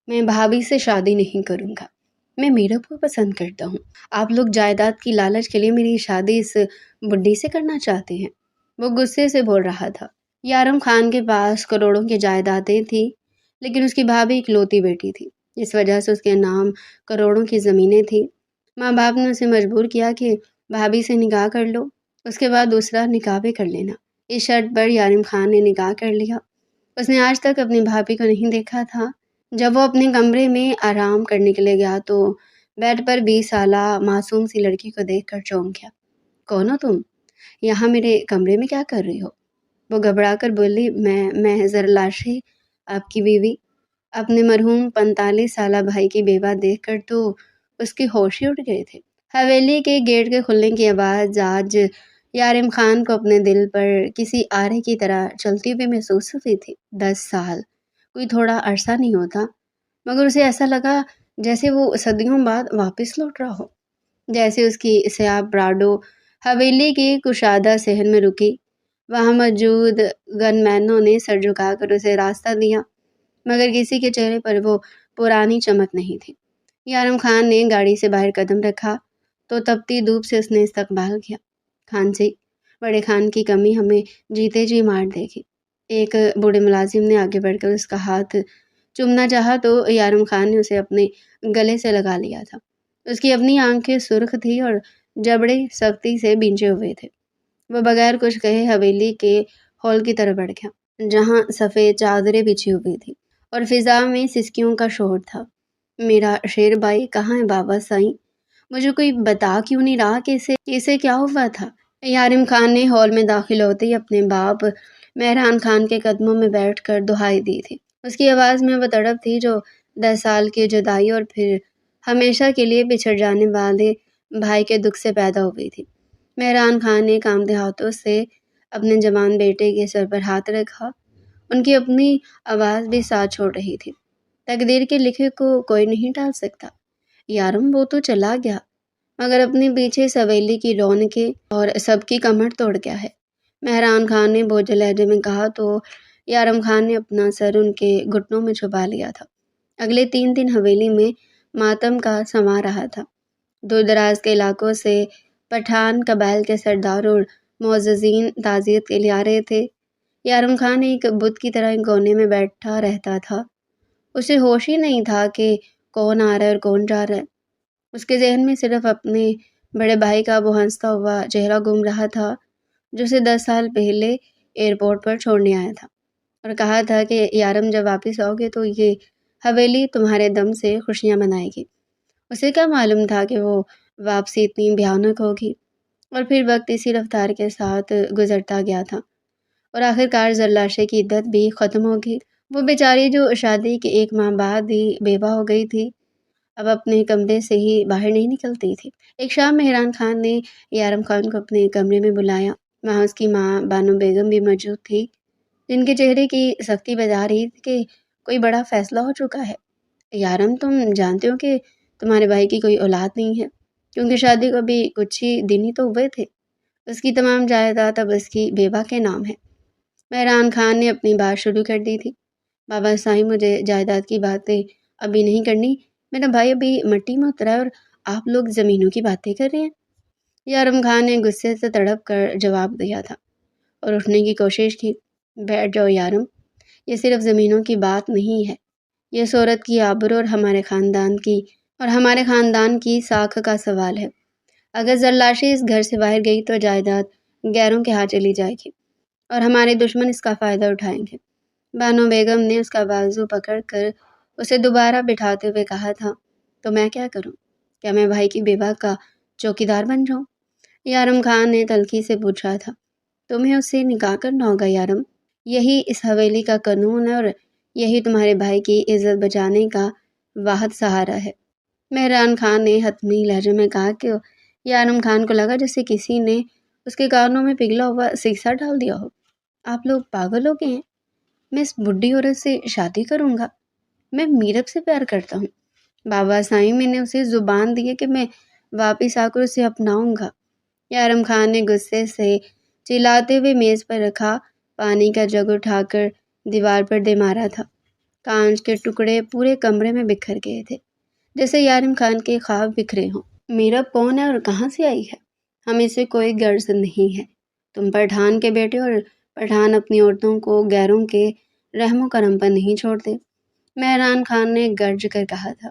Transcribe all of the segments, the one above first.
میں بھابھی سے شادی نہیں کروں گا۔ میں میرب کو پسند کرتا ہوں۔ آپ لوگ جائیداد کی لالچ کے لیے میری شادی اس بڈھی سے کرنا چاہتے ہیں۔ وہ غصے سے بول رہا تھا۔ یارم خان کے پاس کروڑوں کی جائیدادیں تھیں، لیکن اس کی بھابھی اکلوتی بیٹی تھی، اس وجہ سے اس کے نام کروڑوں کی زمینیں تھیں۔ ماں باپ نے اسے مجبور کیا کہ بھابھی سے نکاح کر لو، اس کے بعد دوسرا نکاح بھی کر لینا۔ اس شرط پر یارم خان نے نکاح کر لیا۔ اس نے آج تک اپنی بھابھی کو نہیں دیکھا تھا۔ جب وہ اپنے کمرے میں آرام کرنے کے لیے گیا تو بیڈ پر 20 سالہ معصوم سی لڑکی کو دیکھ کر چونک گیا۔ کون ہو تم؟ یہاں میرے کمرے میں کیا کر رہی ہو؟ وہ گھبرا کر بولی، میں زرلاشی، آپ کی بیوی۔ اپنے مرحوم 45 سالہ بھائی کی بیوہ دیکھ کر تو اس کے ہوش ہی اڑ گئے تھے۔ حویلی کے گیٹ کے کھلنے کی آواز آج یارم خان کو اپنے دل پر کسی آرے کی طرح چلتی ہوئی محسوس ہوئی تھی۔ 10 سال کوئی تھوڑا عرصہ نہیں ہوتا، مگر اسے ایسا لگا جیسے وہ صدیوں بعد واپس لوٹ رہا ہو۔ جیسے اس کی سیاہ پراڈو حویلی کی کشادہ صحن میں رکی، وہاں موجود گن مینوں نے سر جھکا کر اسے راستہ دیا، مگر کسی کے چہرے پر وہ پرانی چمک نہیں تھی۔ یارم خان نے گاڑی سے باہر قدم رکھا تو تپتی دھوپ سے اس نے استقبال کیا۔ خان جی، بڑے خان کی کمی ہمیں جیتے جی مار دے گی۔ ایک بوڑھے ملازم نے آگے بڑھ کر اس کا ہاتھ چومنا چاہا تو یارم خان نے اسے اپنے گلے سے لگا لیا تھا۔ اس کی اپنی آنکھیں سرخ تھی اور جبڑے سختی سے بھینچے ہوئے تھے۔ وہ بغیر کچھ کہے حویلی کے ہال کی طرف بڑھ گیا، جہاں سفید چادریں بچھی ہوئی تھی اور فضا میں سسکیوں کا شور تھا۔ میرا شیر بھائی کہاں ہے بابا سائیں؟ مجھے کوئی بتا کیوں نہیں رہا کہ اسے کیا ہوا تھا؟ یارم خان نے ہال میں داخل ہوتے ہی اپنے باپ مہران خان کے قدموں میں بیٹھ کر دہائی دی تھی۔ اس کی آواز میں وہ تڑپ تھی جو 10 سال کی جدائی اور پھر ہمیشہ کے لیے بچھڑ جانے والے بھائی کے دکھ سے پیدا ہوئی تھی۔ مہران خان نے کانپتے ہاتھوں سے اپنے جوان بیٹے کے سر پر ہاتھ رکھا۔ ان کی اپنی آواز بھی ساتھ چھوڑ رہی تھی۔ تقدیر کے لکھے کو کوئی نہیں ٹال سکتا۔ یارم وہ تو چلا گیا، مگر اپنے پیچھے اس حویلی کی رونقیں اور سب کی کمر توڑ گیا ہے۔ مہران خان نے بوجھل لہجے میں کہا تو یارم خان نے اپنا سر ان کے گھٹنوں میں چھپا لیا تھا۔ اگلے 3 دن حویلی میں ماتم کا سما رہا تھا۔ دور دراز کے علاقوں سے پٹھان قبائل کے سردار اور معززین تعزیت کے لیے آ رہے تھے۔ یارم خان ایک بت کی طرح ایک کونے میں بیٹھا رہتا تھا۔ اسے ہوش ہی نہیں تھا کہ کون آ رہا ہے اور کون جا رہا ہے۔ اس کے ذہن میں صرف اپنے بڑے بھائی کا وہ ہنستا ہوا چہرہ گھوم رہا تھا جو اسے 10 سال پہلے ایئرپورٹ پر چھوڑنے آیا تھا اور کہا تھا کہ یارم جب واپس آؤ گے تو یہ حویلی تمہارے دم سے خوشیاں منائے گی۔ اسے کیا معلوم تھا کہ وہ واپسی اتنی بھیانک ہوگی۔ اور پھر وقت اسی رفتار کے ساتھ گزرتا گیا تھا اور آخرکار زرلاشے کی عدت بھی ختم ہوگی۔ وہ بیچاری جو شادی کے 1 ماہ بعد ہی بیوہ ہو گئی تھی، اب اپنے کمرے سے ہی باہر نہیں نکلتی تھی۔ ایک شام مہران خان نے یارم خان کو اپنے کمرے میں بلایا۔ وہاں اس کی ماں بانو بیگم بھی موجود تھی، جن کے چہرے کی سختی بتا رہی تھی کہ کوئی بڑا فیصلہ ہو چکا ہے۔ یارم، تم جانتے ہو کہ تمہارے بھائی کی کوئی اولاد نہیں ہے، کیونکہ شادی کو بھی کچھ ہی دن ہی تو ہوئے تھے۔ اس کی تمام جائیداد اب اس کی بیوہ کے نام ہے۔ مہران خان نے اپنی بات شروع کر دی تھی۔ بابا صاحب، مجھے جائیداد کی باتیں ابھی نہیں کرنی۔ میرا بھائی ابھی مٹی میں اترا ہے اور آپ لوگ زمینوں کی باتیں کر رہے ہیں۔ یارم خان نے غصے سے تڑپ کر جواب دیا تھا اور اٹھنے کی کوشش کی۔ بیٹھ جاؤ یارم، یہ صرف زمینوں کی بات نہیں ہے، یہ صورت کی آبرو اور ہمارے خاندان کی ساکھ کا سوال ہے۔ اگر زرلاشی اس گھر سے باہر گئی تو جائیداد غیروں کے ہاتھ چلی جائے گی اور ہمارے دشمن اس کا فائدہ اٹھائیں گے۔ بانو بیگم نے اس کا بازو پکڑ کر اسے دوبارہ بٹھاتے ہوئے کہا تھا، تو میں کیا کروں؟ کیا میں بھائی کی بیوہ کا چوکیدار بن جاؤں؟ یارم خان نے تلخی سے پوچھا تھا۔ تمہیں اس سے نکاح کرنا ہوگا یارم، یہی اس حویلی کا قانون ہے اور یہی تمہارے بھائی کی عزت بچانے کا واحد سہارا ہے۔ مہران خان نے حتمی لہجے میں کہا کہ یارم خان کو لگا جیسے کسی نے اس کے کانوں میں پگھلا ہوا سیسا ڈال دیا ہو۔ آپ لوگ پاگل ہو گئے ہیں؟ میں اس بڈھی عورت سے شادی کروں گا؟ میں میرب سے پیار کرتا ہوں بابا سائیں، میں نے اسے زبان دی ہے کہ میں واپس آ کر اسے اپناؤں گا۔ یارم خان نے غصے سے چلاتے ہوئے میز پر رکھا پانی کا جگ اٹھا کر دیوار پر دے مارا تھا۔ کانچ کے ٹکڑے پورے کمرے میں بکھر گئے تھے، جیسے یارم خان کے خواب بکھرے ہوں۔ میرب کون ہے اور کہاں سے آئی ہے؟ ہمیں سے کوئی غرض نہیں ہے۔ تم پٹھان کے بیٹے اور پٹھان اپنی عورتوں کو غیروں کے رحم و کرم پر نہیں چھوڑتے، مہران خان نے گرج کر کہا تھا۔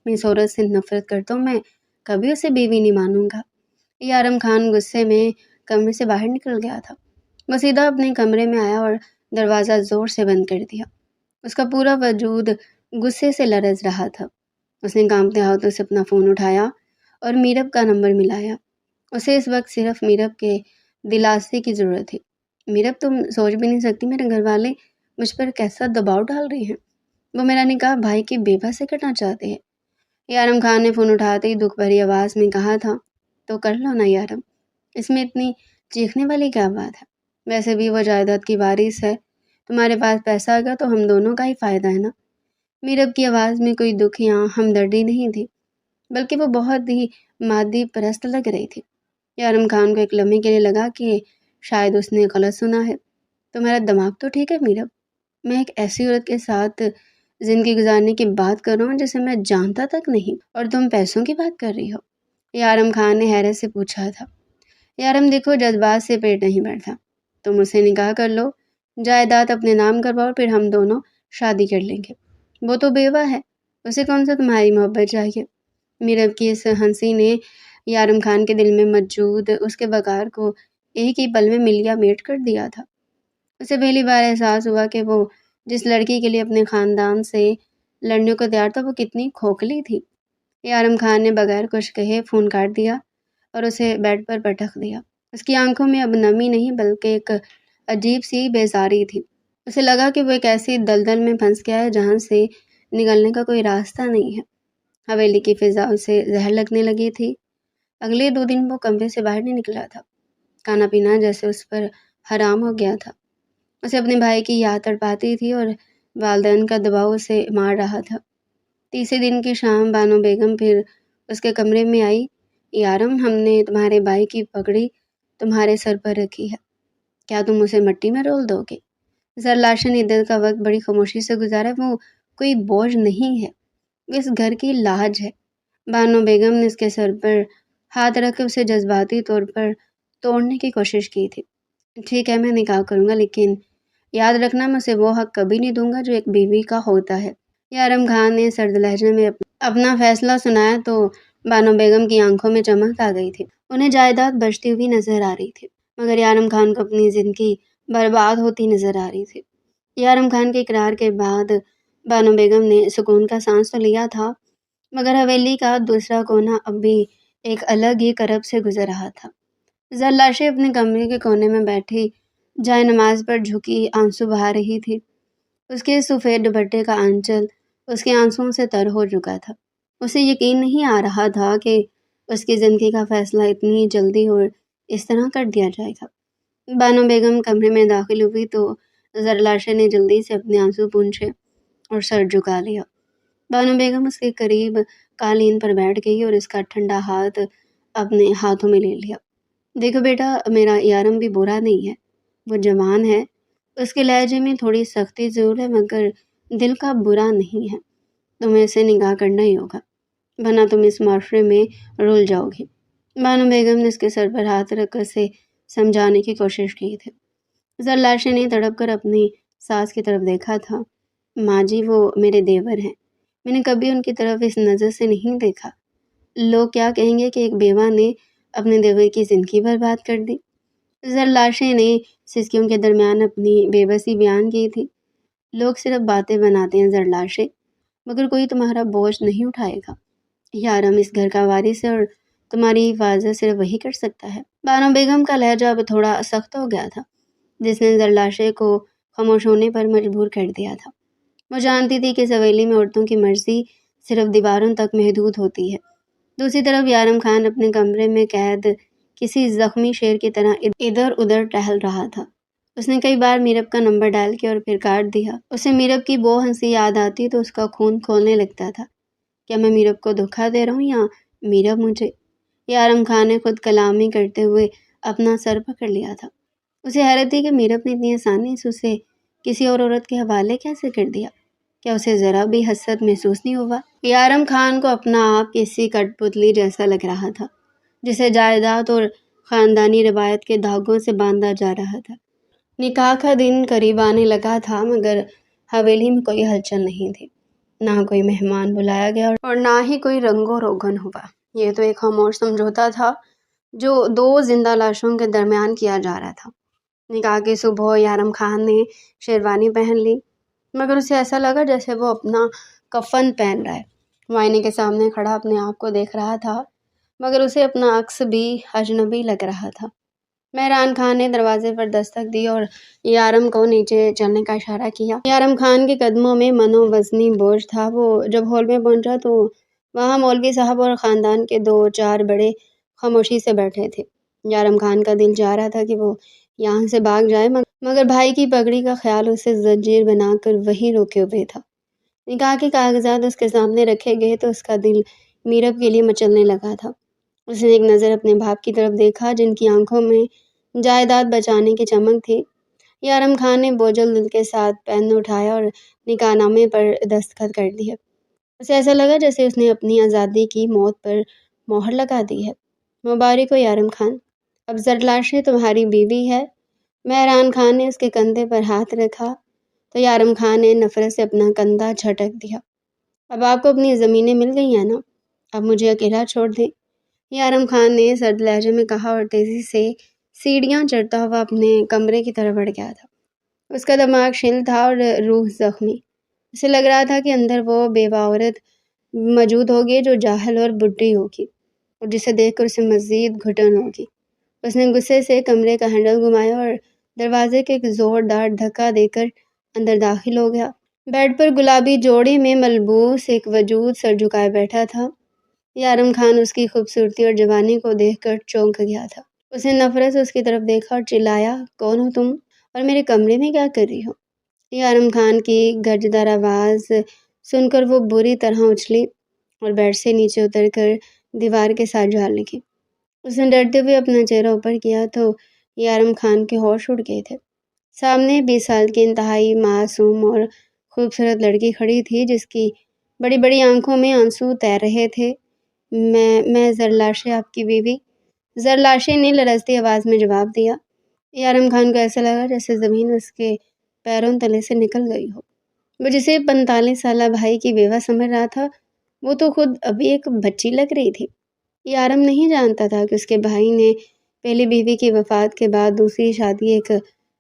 میں اس عورت سے نفرت کرتا ہوں، میں کبھی اسے بیوی نہیں مانوں گا۔ یارم خان غصے میں کمرے سے باہر نکل گیا تھا۔ وہ سیدھا اپنے کمرے میں آیا اور دروازہ زور سے بند کر دیا۔ اس کا پورا وجود غصے سے لرز رہا تھا۔ اس نے کانپتے ہاتھوں سے اپنا فون اٹھایا اور میرب کا نمبر ملایا۔ اسے اس وقت صرف میرب کے دلاسے کی ضرورت تھی۔ میرب، تم سوچ بھی نہیں سکتی میرے گھر والے مجھ پر کیسا دباؤ ڈال رہے ہیں۔ وہ میرا نکاح بھائی کی بیوہ سے کرنا چاہتے ہیں۔ یارم خان نے فون اٹھاتے ہی دکھ بھری آواز میں کہا تھا، تو کر لو نا یارم، اس میں اتنی چیخنے والی کیا بات ہے؟ ویسے بھی وہ جائیداد کی وارث ہے، تمہارے پاس پیسہ آ گیا تو ہم دونوں کا ہی فائدہ ہے نا۔ میرب کی آواز میں کوئی دکھ یا ہمدردی نہیں تھی، بلکہ وہ بہت ہی مادی پرست لگ رہی تھی۔ یارم خان کو ایک لمحے کے لیے لگا کہ شاید اس نے غلط سنا ہے۔ تمہارا دماغ تو ٹھیک ہے میرب؟ میں ایک ایسی عورت کے ساتھ زندگی گزارنے کی بات کر رہا ہوں جسے میں جانتا تک نہیں، اور تم پیسوں کی بات کر رہی ہو؟ یارم خان نے حیرت سے پوچھا تھا۔ یارم دیکھو، جذبات سے پیٹ نہیں بڑھتا، تم اسے نکاح کر لو، جائیداد اپنے نام کرواؤ، پھر ہم دونوں شادی کر لیں گے۔ وہ تو بیوہ ہے، اسے کون سا تمہاری محبت چاہیے؟ میرب کی اس ہنسی نے یارم خان کے دل میں موجود اس کے وقار کو ایک ہی پل میں ملیا میٹ کر دیا تھا۔ اسے پہلی بار احساس ہوا کہ وہ جس لڑکی کے لیے اپنے خاندان سے لڑنے کو تیار تھا وہ کتنی کھوکھلی تھی۔ یارم خان نے بغیر کچھ کہے فون کاٹ دیا اور اسے بیڈ پر پٹخ دیا۔ اس کی آنکھوں میں اب نمی نہیں بلکہ ایک عجیب سی بیزاری تھی۔ اسے لگا کہ وہ ایک ایسی دلدل میں پھنس گیا ہے جہاں سے نکلنے کا کوئی راستہ نہیں ہے۔ حویلی کی فضا اسے زہر لگنے لگی تھی۔ اگلے 2 دن وہ کمرے سے باہر نہیں نکلا تھا۔ کھانا پینا جیسے اس پر حرام ہو گیا تھا۔ اسے اپنے بھائی کی یاد تڑپاتی تھی اور والدین کا دباؤ اسے مار رہا تھا۔ تیسرے دن کی شام بانو بیگم پھر اس کے کمرے میں آئی۔ یارم، ہم نے تمہارے بھائی کی پگڑی تمہارے سر پر رکھی ہے، کیا تم اسے مٹی میں رول دو گے؟ زرلاشے نے عدت کا وقت بڑی خاموشی سے گزارا۔ وہ کوئی بوجھ نہیں ہے، وہ اس گھر کی لاج ہے۔ بانو بیگم نے اس کے سر پر ہاتھ رکھ کے اسے جذباتی طور پر توڑنے کی کوشش کی تھی۔ ٹھیک ہے، میں نکاح کروں گا، لیکن یاد رکھنا میں اسے وہ حق کبھی نہیں دوں گا جو ایک بیوی کا ہوتا ہے۔ یارم خان نے سرد لہجے میں اپنا فیصلہ سنایا تو بانو بیگم کی آنکھوں میں چمک آ گئی تھی۔ انہیں جائیداد بچتی ہوئی نظر آ رہی تھی، مگر یارم خان کو اپنی زندگی برباد ہوتی نظر آ رہی تھی۔ یارم خان کے اقرار کے بعد بانو بیگم نے سکون کا سانس تو لیا تھا، مگر حویلی کا دوسرا کونا اب بھی ایک الگ ہی کرب سے گزر رہا تھا۔ زرلاشے اپنے کمرے کے کونے میں بیٹھی جائے نماز پر جھکی آنسو بہا رہی تھی۔ اس کے سفید دوپٹے کا آنچل اس کے آنسوؤں سے تر ہو چکا تھا۔ اسے یقین نہیں آ رہا تھا کہ اس کی زندگی کا فیصلہ اتنی جلدی اور اس طرح کر دیا جائے گا۔ بانو بیگم کمرے میں داخل ہوئی تو زرلاشے نے جلدی سے اپنے آنسو پونچھے اور سر جھکا لیا۔ بانو بیگم اس کے قریب قالین پر بیٹھ گئی اور اس کا ٹھنڈا ہاتھ اپنے ہاتھوں میں لے لیا۔ دیکھو بیٹا، میرا یارم بھی برا نہیں ہے، وہ جوان ہے، اس کے لہجے میں تھوڑی سختی ضرور ہے، مگر دل کا برا نہیں ہے۔ تمہیں اسے نکاح کرنا ہی ہوگا، ورنہ تم اس معاشرے میں رول جاؤ گی۔ بانو بیگم نے اس کے سر پر ہاتھ رکھ کر اسے سمجھانے کی کوشش کی تھی۔ زرلاشے نے تڑپ کر اپنی ساس کی طرف دیکھا تھا۔ ماں جی، وہ میرے دیور ہیں، میں نے کبھی ان کی طرف اس نظر سے نہیں دیکھا۔ لوگ کیا کہیں گے کہ ایک بیوہ نے اپنے دیور کی زندگی برباد کر دی۔ زرلاشے نے سسکیوں کے درمیان اپنی بے بسی بیان کی تھی۔ لوگ صرف باتیں بناتے ہیں زرلاشے، مگر کوئی تمہارا بوجھ نہیں اٹھائے گا۔ یارم اس گھر کا وارث ہے اور تمہاری حفاظت صرف وہی کر سکتا ہے۔ بانو بیگم کا لہجہ اب تھوڑا سخت ہو گیا تھا، جس نے زرلاشے کو خاموش ہونے پر مجبور کر دیا تھا۔ وہ جانتی تھی کہ اس حویلی میں عورتوں کی مرضی صرف دیواروں تک محدود ہوتی ہے۔ دوسری طرف یارم خان اپنے کمرے میں قید کسی زخمی شیر کی طرح ادھر ادھر ٹہل رہا تھا۔ اس نے کئی بار میرب کا نمبر ڈائل کیا اور پھر کاٹ دیا۔ اسے میرب کی وہ ہنسی یاد آتی تو اس کا خون کھولنے لگتا تھا۔ کیا میں میرب کو دھوکہ دے رہا ہوں یا میرب مجھے؟ یارم خان نے خود کلامی کرتے ہوئے اپنا سر پکڑ لیا تھا۔ اسے حیرت تھی کہ میرب نے اتنی آسانی سے اسے کسی اور عورت کے حوالے کیسے کر دیا۔ کیا اسے ذرا بھی حسرت محسوس نہیں ہوا؟ یارم خان کو اپنا آپ کسی کٹ پتلی جیسا لگ رہا تھا، جسے جائیداد اور خاندانی روایت کے دھاگوں سے باندھا جا رہا تھا۔ نکاح کا دن قریب آنے لگا تھا، مگر حویلی میں کوئی ہلچل نہیں تھی۔ نہ کوئی مہمان بلایا گیا اور نہ ہی کوئی رنگ و روغن ہوا۔ یہ تو ایک خاموش سمجھوتا تھا جو دو زندہ لاشوں کے درمیان کیا جا رہا تھا۔ نکاح کی صبح یارم خان نے شیروانی پہن لی، مگر اسے ایسا لگا جیسے وہ اپنا کفن پہن رہا ہے۔ وہ آئینے کے سامنے کھڑا اپنے آپ کو دیکھ رہا تھا، مگر اسے اپنا عکس بھی اجنبی لگ رہا تھا۔ مہران خان نے دروازے پر دستک دی اور یارم کو نیچے چلنے کا اشارہ کیا۔ یارم خان کے قدموں میں منو وزنی بوجھ تھا۔ وہ جب ہال میں پہنچا تو وہاں مولوی صاحب اور خاندان کے 2-4 بڑے خاموشی سے بیٹھے تھے۔ یارم خان کا دل چاہ رہا تھا کہ وہ یہاں سے بھاگ جائے، مگر بھائی کی پگڑی کا خیال اسے زنجیر بنا کر وہیں روکے ہوئے تھا۔ نکاح کے کاغذات اس کے سامنے رکھے گئے تو اس کا دل میرب کے لیے مچلنے لگا تھا۔ اس نے ایک نظر اپنے باپ کی طرف دیکھا، جن کی آنکھوں میں جائیداد بچانے کی چمک تھی۔ یارم خان نے بوجھل دل کے ساتھ پین اٹھایا اور نکاح نامے پر دستخط کر دیے۔ اسے ایسا لگا جیسے اس نے اپنی آزادی کی موت پر مہر لگا دی ہے۔ مبارک ہو یارم خان، اب زرلاشے تمہاری بیوی ہے۔ مہران خان نے اس کے کندھے پر ہاتھ رکھا تو یارم خان نے نفرت سے اپنا کندھا جھٹک دیا۔ اب آپ کو اپنی زمینیں مل گئی ہیں نا، اب مجھے اکیلا چھوڑ دیں، یارم خان نے سرد لہجے میں کہا اور تیزی سے سیڑھیاں چڑھتا ہوا اپنے کمرے کی طرف بڑھ گیا تھا۔ اس کا دماغ شل تھا اور روح زخمی۔ اسے لگ رہا تھا کہ اندر وہ بیوہ عورت موجود ہوگی جو جاہل اور بڈھی ہوگی، اور جسے دیکھ کر اسے مزید گھٹن ہوگی۔ اس نے غصے سے کمرے کا ہینڈل گھمایا اور دروازے کے ایک زوردار دھکا دے کر اندر داخل ہو گیا۔ بیڈ پر گلابی جوڑے میں ملبوس ایک وجود سر جھکائے بیٹھا تھا۔ یارم خان اس کی خوبصورتی اور جوانی کو دیکھ کر چونک گیا تھا۔ اس نے نفرت سے اس کی طرف دیکھا اور چلایا، کون ہو تم اور میرے کمرے میں کیا کر رہی ہو؟ یارم خان کی گرجدار آواز سن کر وہ بری طرح اچھلی اور بیڈ سے نیچے اتر کر دیوار کے ساتھ جا لگی۔ اس نے ڈرتے ہوئے اپنا چہرہ اوپر کیا تو یارم خان کے ہوش اڑ گئے تھے۔ سامنے 20 سال کی انتہائی معصوم اور خوبصورت لڑکی کھڑی تھی، جس کی بڑی بڑی آنکھوں میں آنسو تیر رہے تھے۔ میں زرلاشے آپ کی بیوی، زرلاشے نے لرزتی آواز میں جواب دیا۔ یارم خان کو ایسا لگا جیسے زمین اس کے پیروں تلے سے نکل گئی ہو۔ وہ جسے 45 سالہ بھائی کی بیوہ سمجھ رہا تھا، وہ تو خود ابھی ایک بچی لگ رہی تھی۔ یارم نہیں جانتا تھا کہ اس کے بھائی نے پہلی بیوی کی وفات کے بعد دوسری شادی ایک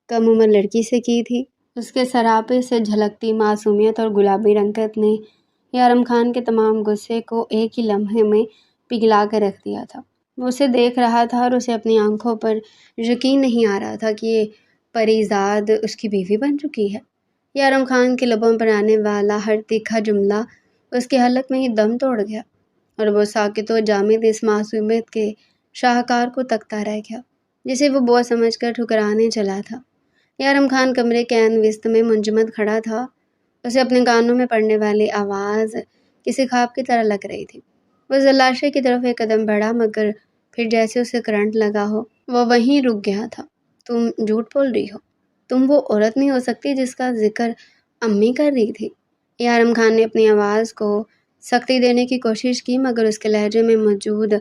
کم عمر لڑکی سے کی تھی۔ اس کے سراپے سے جھلکتی معصومیت اور گلابی رنگت نے یارم خان کے تمام غصے کو ایک ہی لمحے میں پگھلا کر رکھ دیا تھا۔ وہ اسے دیکھ رہا تھا اور اسے اپنی آنکھوں پر یقین نہیں آ رہا تھا کہ یہ پریزاد اس کی بیوی بن چکی ہے۔ یارم خان کے لبوں پر آنے والا ہر تیکھا جملہ اس کے حلق میں ہی دم توڑ گیا اور وہ ساکت و جامد اس معصومیت کے شاہکار کو تکتا رہ گیا، جسے وہ بوجھ سمجھ کر ٹھکرانے چلا تھا۔ یارم خان کمرے کے عین وسط میں منجمد کھڑا تھا۔ اسے اپنے کانوں میں پڑنے والی آواز کسی خواب کی طرح لگ رہی تھی۔ وہ زرلاشے کی طرف ایک قدم بڑھا، مگر پھر جیسے اسے کرنٹ لگا ہو وہ وہیں رک گیا تھا۔ تم جھوٹ بول رہی ہو، تم وہ عورت نہیں ہو سکتی جس کا ذکر امی کر رہی تھی۔ یارم خان نے اپنی آواز کو سختی دینے کی کوشش کی، مگر اس کے لہجے میں موجود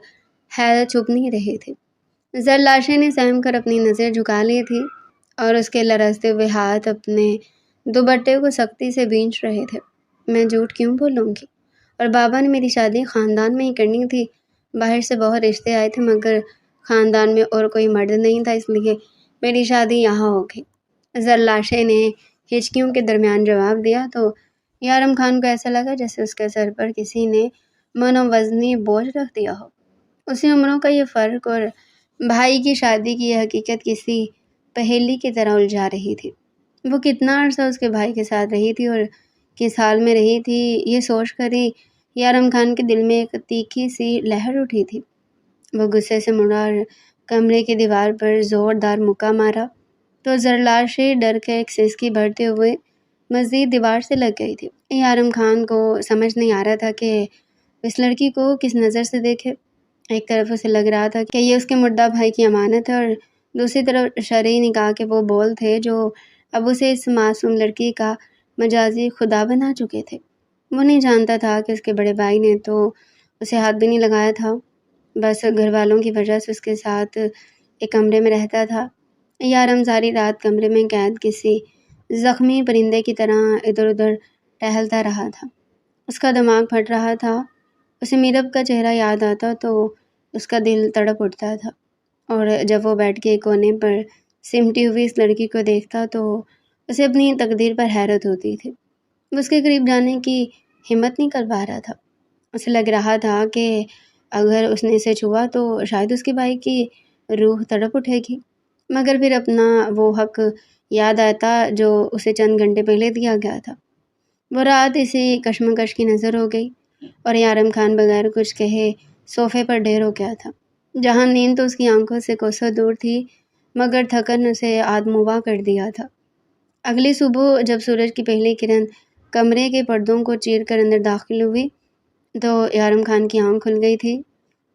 حیرت چھپ نہیں رہی تھی۔ زرلاشے نے سہم کر اپنی نظر جھکا لی تھی اور اس کے لرزتے ہوئے ہاتھ اپنے دوپٹے کو سختی سے بھینچ رہے تھے۔ میں جھوٹ کیوں بولوں گی؟ اور بابا نے میری شادی خاندان میں ہی کرنی تھی۔ باہر سے بہت رشتے آئے تھے، مگر خاندان میں اور کوئی مرد نہیں تھا، اس لیے میری شادی یہاں ہو گئی۔ زرلاشے نے ہچکیوں کے درمیان جواب دیا تو یارم خان کو ایسا لگا جیسے اس کے سر پر کسی نے منو وزنی بوجھ رکھ دیا ہو۔ اسی عمروں کا یہ فرق اور بھائی کی شادی کی یہ حقیقت کسی پہیلی کی طرح الجھا رہی تھی۔ وہ کتنا عرصہ اس کے بھائی کے ساتھ رہی تھی اور کس حال میں رہی تھی، یہ سوچ کر ہی یارم خان کے دل میں ایک تیکھی سی لہر اٹھی تھی۔ وہ غصے سے مڑا اور کمرے کی دیوار پر زوردار مکہ مارا تو زرلاشے ڈر کے ایک سسکی بھرتے ہوئے مزید دیوار سے لگ گئی تھی۔ یارم خان کو سمجھ نہیں آ رہا تھا کہ اس لڑکی کو کس نظر سے دیکھے۔ ایک طرف اسے لگ رہا تھا کہ یہ اس کے مردہ بھائی کی امانت ہے، اور دوسری طرف شرعی نکاح کے وہ بول تھے جو اب اسے اس معصوم لڑکی کا مجازی خدا بنا چکے تھے۔ وہ نہیں جانتا تھا کہ اس کے بڑے بھائی نے تو اسے ہاتھ بھی نہیں لگایا تھا، بس گھر والوں کی وجہ سے اس کے ساتھ ایک کمرے میں رہتا تھا۔ یارم ساری رات کمرے میں قید کسی زخمی پرندے کی طرح ادھر ادھر ٹہلتا رہا تھا۔ اس کا دماغ پھٹ رہا تھا۔ اسے میرب کا چہرہ یاد آتا تو اس کا دل تڑپ اٹھتا تھا، اور جب وہ بیٹھ کے کونے پر سمٹی ہوئی اس لڑکی کو دیکھتا تو اسے اپنی تقدیر پر حیرت ہوتی تھی۔ وہ اس کے قریب جانے کی ہمت نہیں کر پا رہا تھا۔ اسے لگ رہا تھا کہ اگر اس نے اسے چھوا تو شاید اس کے بھائی کی روح تڑپ اٹھے گی، مگر پھر اپنا وہ حق یاد آتا جو اسے چند گھنٹے پہلے دیا گیا تھا۔ وہ رات اسی کشمکش کی نظر ہو گئی، اور یارم خان بغیر کچھ کہے صوفے پر ڈھیر ہو گیا تھا، جہاں نیند تو اس کی آنکھوں سے کوسوں دور تھی، مگر تھکن اسے آدموا کر دیا تھا۔ اگلی صبح جب سورج کی پہلی کرن کمرے کے پردوں کو چیر کر اندر داخل ہوئی تو یارم خان کی آنکھ کھل گئی تھی۔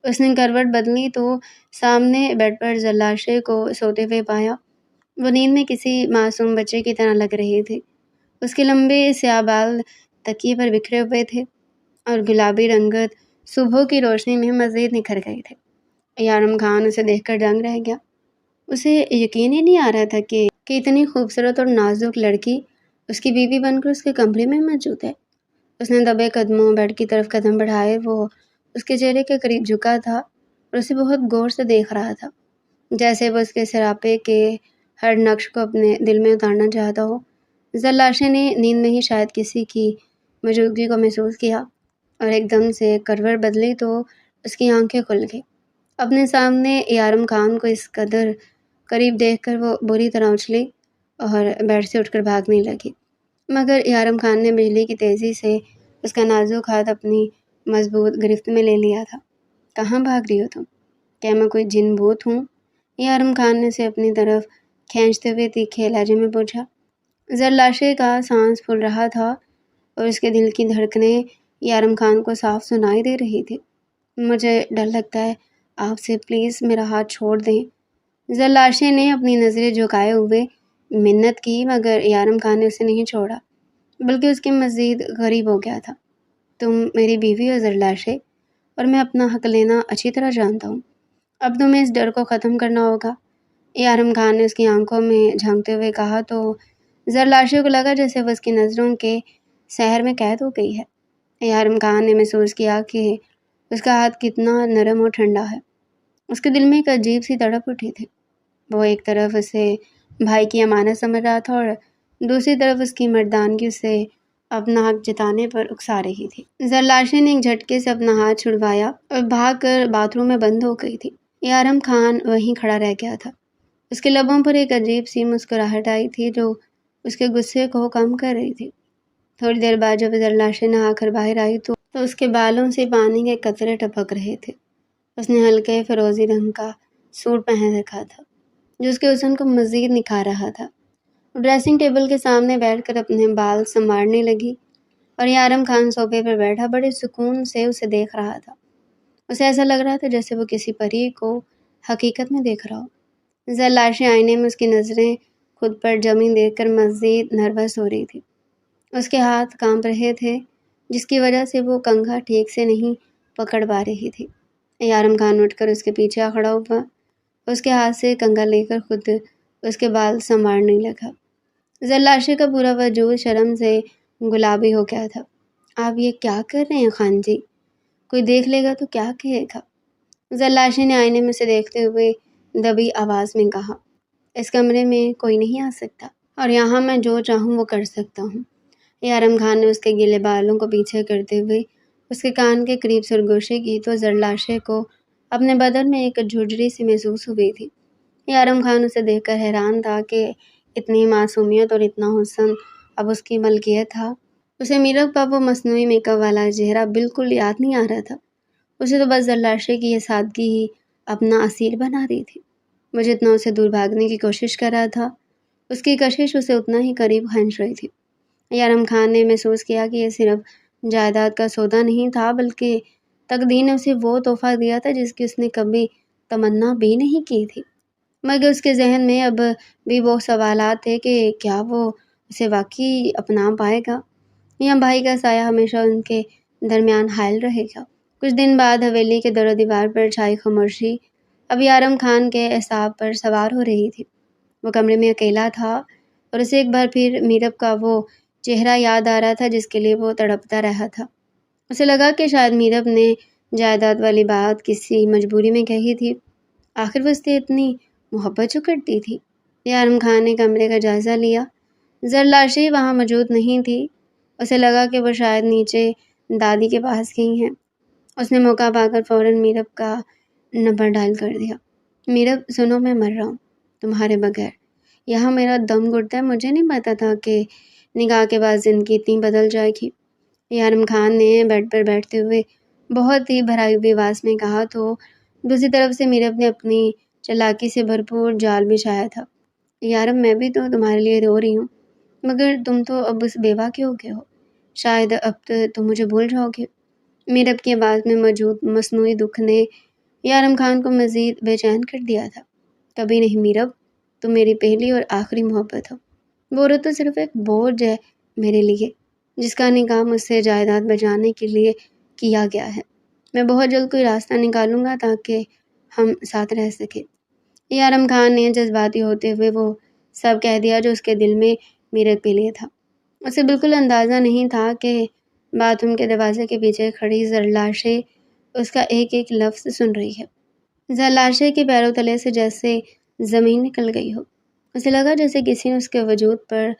اس نے کروٹ بدلی تو سامنے بیڈ پر زلاشے کو سوتے ہوئے پایا۔ وہ نیند میں کسی معصوم بچے کی طرح لگ رہی تھی۔ اس کے لمبے سیاہ بال تکیے پر بکھرے ہوئے تھے، اور گلابی رنگت صبح کی روشنی میں مزید نکھر گئے تھے۔ یارم خان اسے دیکھ کر دنگ رہ گیا۔ اسے یقین ہی نہیں آ رہا تھا کہ اتنی خوبصورت اور نازک لڑکی اس کی بیوی بن کر اس کے کمرے میں موجود ہے۔ اس نے دبے قدموں بیڈ کی طرف قدم بڑھائے۔ وہ اس کے چہرے کے قریب جھکا تھا اور اسے بہت غور سے دیکھ رہا تھا، جیسے وہ اس کے سراپے کے ہر نقش کو اپنے دل میں اتارنا چاہتا ہو۔ زلاشے نے نیند میں ہی شاید کسی کی موجودگی کو محسوس کیا، اور ایک دم سے کروٹ بدلی تو اس کی آنکھیں کھل گئی۔ اپنے سامنے یارم خان کو اس قدر قریب دیکھ کر وہ بری طرح اچھلی اور بیڈ سے اٹھ کر بھاگنے لگی، مگر یارم خان نے بجلی کی تیزی سے اس کا نازک ہاتھ اپنی مضبوط گرفت میں لے لیا تھا۔ کہاں بھاگ رہی ہو تم؟ کیا میں کوئی جن بھوت ہوں؟ یارم خان نے اسے اپنی طرف کھینچتے ہوئے تیکھے لہجے میں پوچھا۔ زلاشے کا سانس پھول رہا تھا، اور اس کے دل کی دھڑکنیں یارم خان کو صاف سنائی دے رہی تھی۔ مجھے ڈر لگتا ہے، آپ سے پلیز میرا ہاتھ چھوڑ دیں۔ زلاشے نے اپنی نظریں جھکائے ہوئے منت کی، مگر یارم خان نے اسے نہیں چھوڑا، بلکہ اس کے مزید قریب ہو گیا تھا۔ تم میری بیوی ہو زلاشے، اور میں اپنا حق لینا اچھی طرح جانتا ہوں۔ اب تمہیں اس ڈر کو ختم کرنا ہوگا، یارم خان نے اس کی آنکھوں میں جھانکتے ہوئے کہا تو زلاشے کو لگا جیسے وہ اس کی نظروں کے سحر میں قید ہو گئی ہے۔ یارم خان نے محسوس کیا کہ اس کا ہاتھ کتنا نرم اور ٹھنڈا ہے۔ اس کے دل میں ایک عجیب سی تڑپ اٹھی تھی۔ وہ ایک طرف اسے بھائی کی امانت سمجھ رہا تھا، اور دوسری طرف اس کی مردانگی اسے اپنا حق جتانے پر اکسا رہی تھی۔ زلاشے نے ایک جھٹکے سے اپنا ہاتھ چھڑوایا اور بھاگ کر باتھ روم میں بند ہو گئی تھی۔ یارم خان وہیں کھڑا رہ گیا تھا۔ اس کے لبوں پر ایک عجیب سی مسکراہٹ آئی تھی جو اس کے غصے کو کم کر رہی تھی۔ تھوڑی دیر بعد جب زلاشے نہا کر باہر آئی تو اس کے بالوں سے پانی کے قطرے ٹپک رہے تھے۔ اس نے ہلکے فیروزی رنگ کا سوٹ پہن رکھا تھا جو اس کے حسن کو مزید نکھار رہا تھا۔ ڈریسنگ ٹیبل کے سامنے بیٹھ کر اپنے بال سنوارنے لگی، اور یارم خان صوفے پر بیٹھا بڑے سکون سے اسے دیکھ رہا تھا۔ اسے ایسا لگ رہا تھا جیسے وہ کسی پری کو حقیقت میں دیکھ رہا ہو۔ زلاشے آئینے میں اس کی نظریں خود پر جمی دیکھ کر مزید نروس ہو رہی تھی۔ اس کے ہاتھ کانپ رہے تھے، جس کی وجہ سے وہ کنگھا ٹھیک سے نہیں پکڑ پا رہی تھی۔ یارم خان اٹھ کر اس کے پیچھے آ کھڑا ہوا، اس کے ہاتھ سے کنگھا لے کر خود اس کے بال سنوارنے لگا۔ زلاشے کا پورا وجود شرم سے گلابی ہو گیا تھا۔ آپ یہ کیا کر رہے ہیں خان جی؟ کوئی دیکھ لے گا تو کیا کہے گا؟ زلاشے نے آئینے میں سے دیکھتے ہوئے دبی آواز میں کہا، اس کمرے میں کوئی نہیں آ سکتا، اور یہاں میں جو چاہوں وہ کر سکتا ہوں۔ یارم خان نے اس کے گیلے بالوں کو پیچھے کرتے ہوئے اس کے کان کے قریب سرگوشی کی تو زلاشے کو اپنے بدن میں ایک جھرجھری سی محسوس ہوئی تھی۔ یارم خان اسے دیکھ کر حیران تھا کہ اتنی معصومیت اور اتنا حسن اب اس کی ملکیت تھا۔ اسے میرب کا وہ مصنوعی میک اپ والا چہرہ بالکل یاد نہیں آ رہا تھا۔ اسے تو بس زلاشے کی یہ سادگی ہی اپنا اسیر بنا رہی تھی۔ وہ جتنا اسے دور بھاگنے کی کوشش کر رہا تھا، اس کی کشش اسے اتنا ہی قریب کھینچ رہی تھی۔ یارم خان نے محسوس کیا کہ یہ صرف جائیداد کا سودا نہیں تھا، بلکہ تقدیر نے اسے وہ تحفہ دیا تھا جس کی اس نے کبھی تمنا بھی نہیں کی تھی۔ مگر اس کے ذہن میں اب بھی وہ سوالات تھے کہ کیا وہ اسے واقعی اپنا پائے گا یا بھائی کا سایہ ہمیشہ ان کے درمیان حائل رہے گا؟ کچھ دن بعد حویلی کے در و دیوار پر چھائی خاموشی اب یارم خان کے اعصاب پر سوار ہو رہی تھی۔ وہ کمرے میں اکیلا تھا اور اسے ایک بار پھر میرب کا وہ چہرہ یاد آ رہا تھا جس کے لیے وہ تڑپتا رہا تھا۔ اسے لگا کہ شاید میرب نے جائیداد والی بات کسی مجبوری میں کہی تھی، آخر وہ اس سے اتنی محبت جو کرتی تھی۔ یارم خان نے کمرے کا جائزہ لیا، زرلاشی وہاں موجود نہیں تھی۔ اسے لگا کہ وہ شاید نیچے دادی کے پاس گئی ہیں۔ اس نے موقع پا کر فوراً میرب کا نمبر ڈائل کر دیا۔ میرب سنو، میں مر رہا ہوں تمہارے بغیر، یہاں میرا دم گھٹتا ہے، مجھے نہیں پتا تھا کہ نکاح کے بعد زندگی اتنی بدل جائے گی۔ یارم خان نے بیڈ پر بیٹھتے ہوئے بہت ہی بھرائی ہوئی آواز میں کہا تو دوسری طرف سے میرب نے اپنی چالاکی سے بھرپور جال بچھایا تھا۔ یارم، میں بھی تو تمہارے لیے رو رہی ہوں، مگر تم تو اب اس بیوہ کے ہو گئے ہو، شاید اب تو تم مجھے بھول جاؤ گے۔ میرب کی آواز میں موجود مصنوعی دکھ نے یارم خان کو مزید بے چین کر دیا تھا۔ کبھی نہیں میرب، تم میری پہلی اور آخری محبت ہو۔ وہ عورت تو صرف ایک بوجھ ہے میرے لیے، جس کا نکاح مجھ سے جائیداد بچانے کے لیے کیا گیا ہے۔ میں بہت جلد کوئی راستہ نکالوں گا تاکہ ہم ساتھ رہ سکیں۔ یارم خان نے جذباتی ہوتے ہوئے وہ سب کہہ دیا جو اس کے دل میں میرب کے لیے تھا۔ اسے بالکل اندازہ نہیں تھا کہ باتھ روم کے دروازے کے پیچھے کھڑی زرلاشے اس کا ایک ایک لفظ سن رہی ہے۔ زرلاشے کے پیروں تلے سے جیسے زمین نکل گئی ہو۔ اسے لگا جیسے کسی نے اس کے وجود پر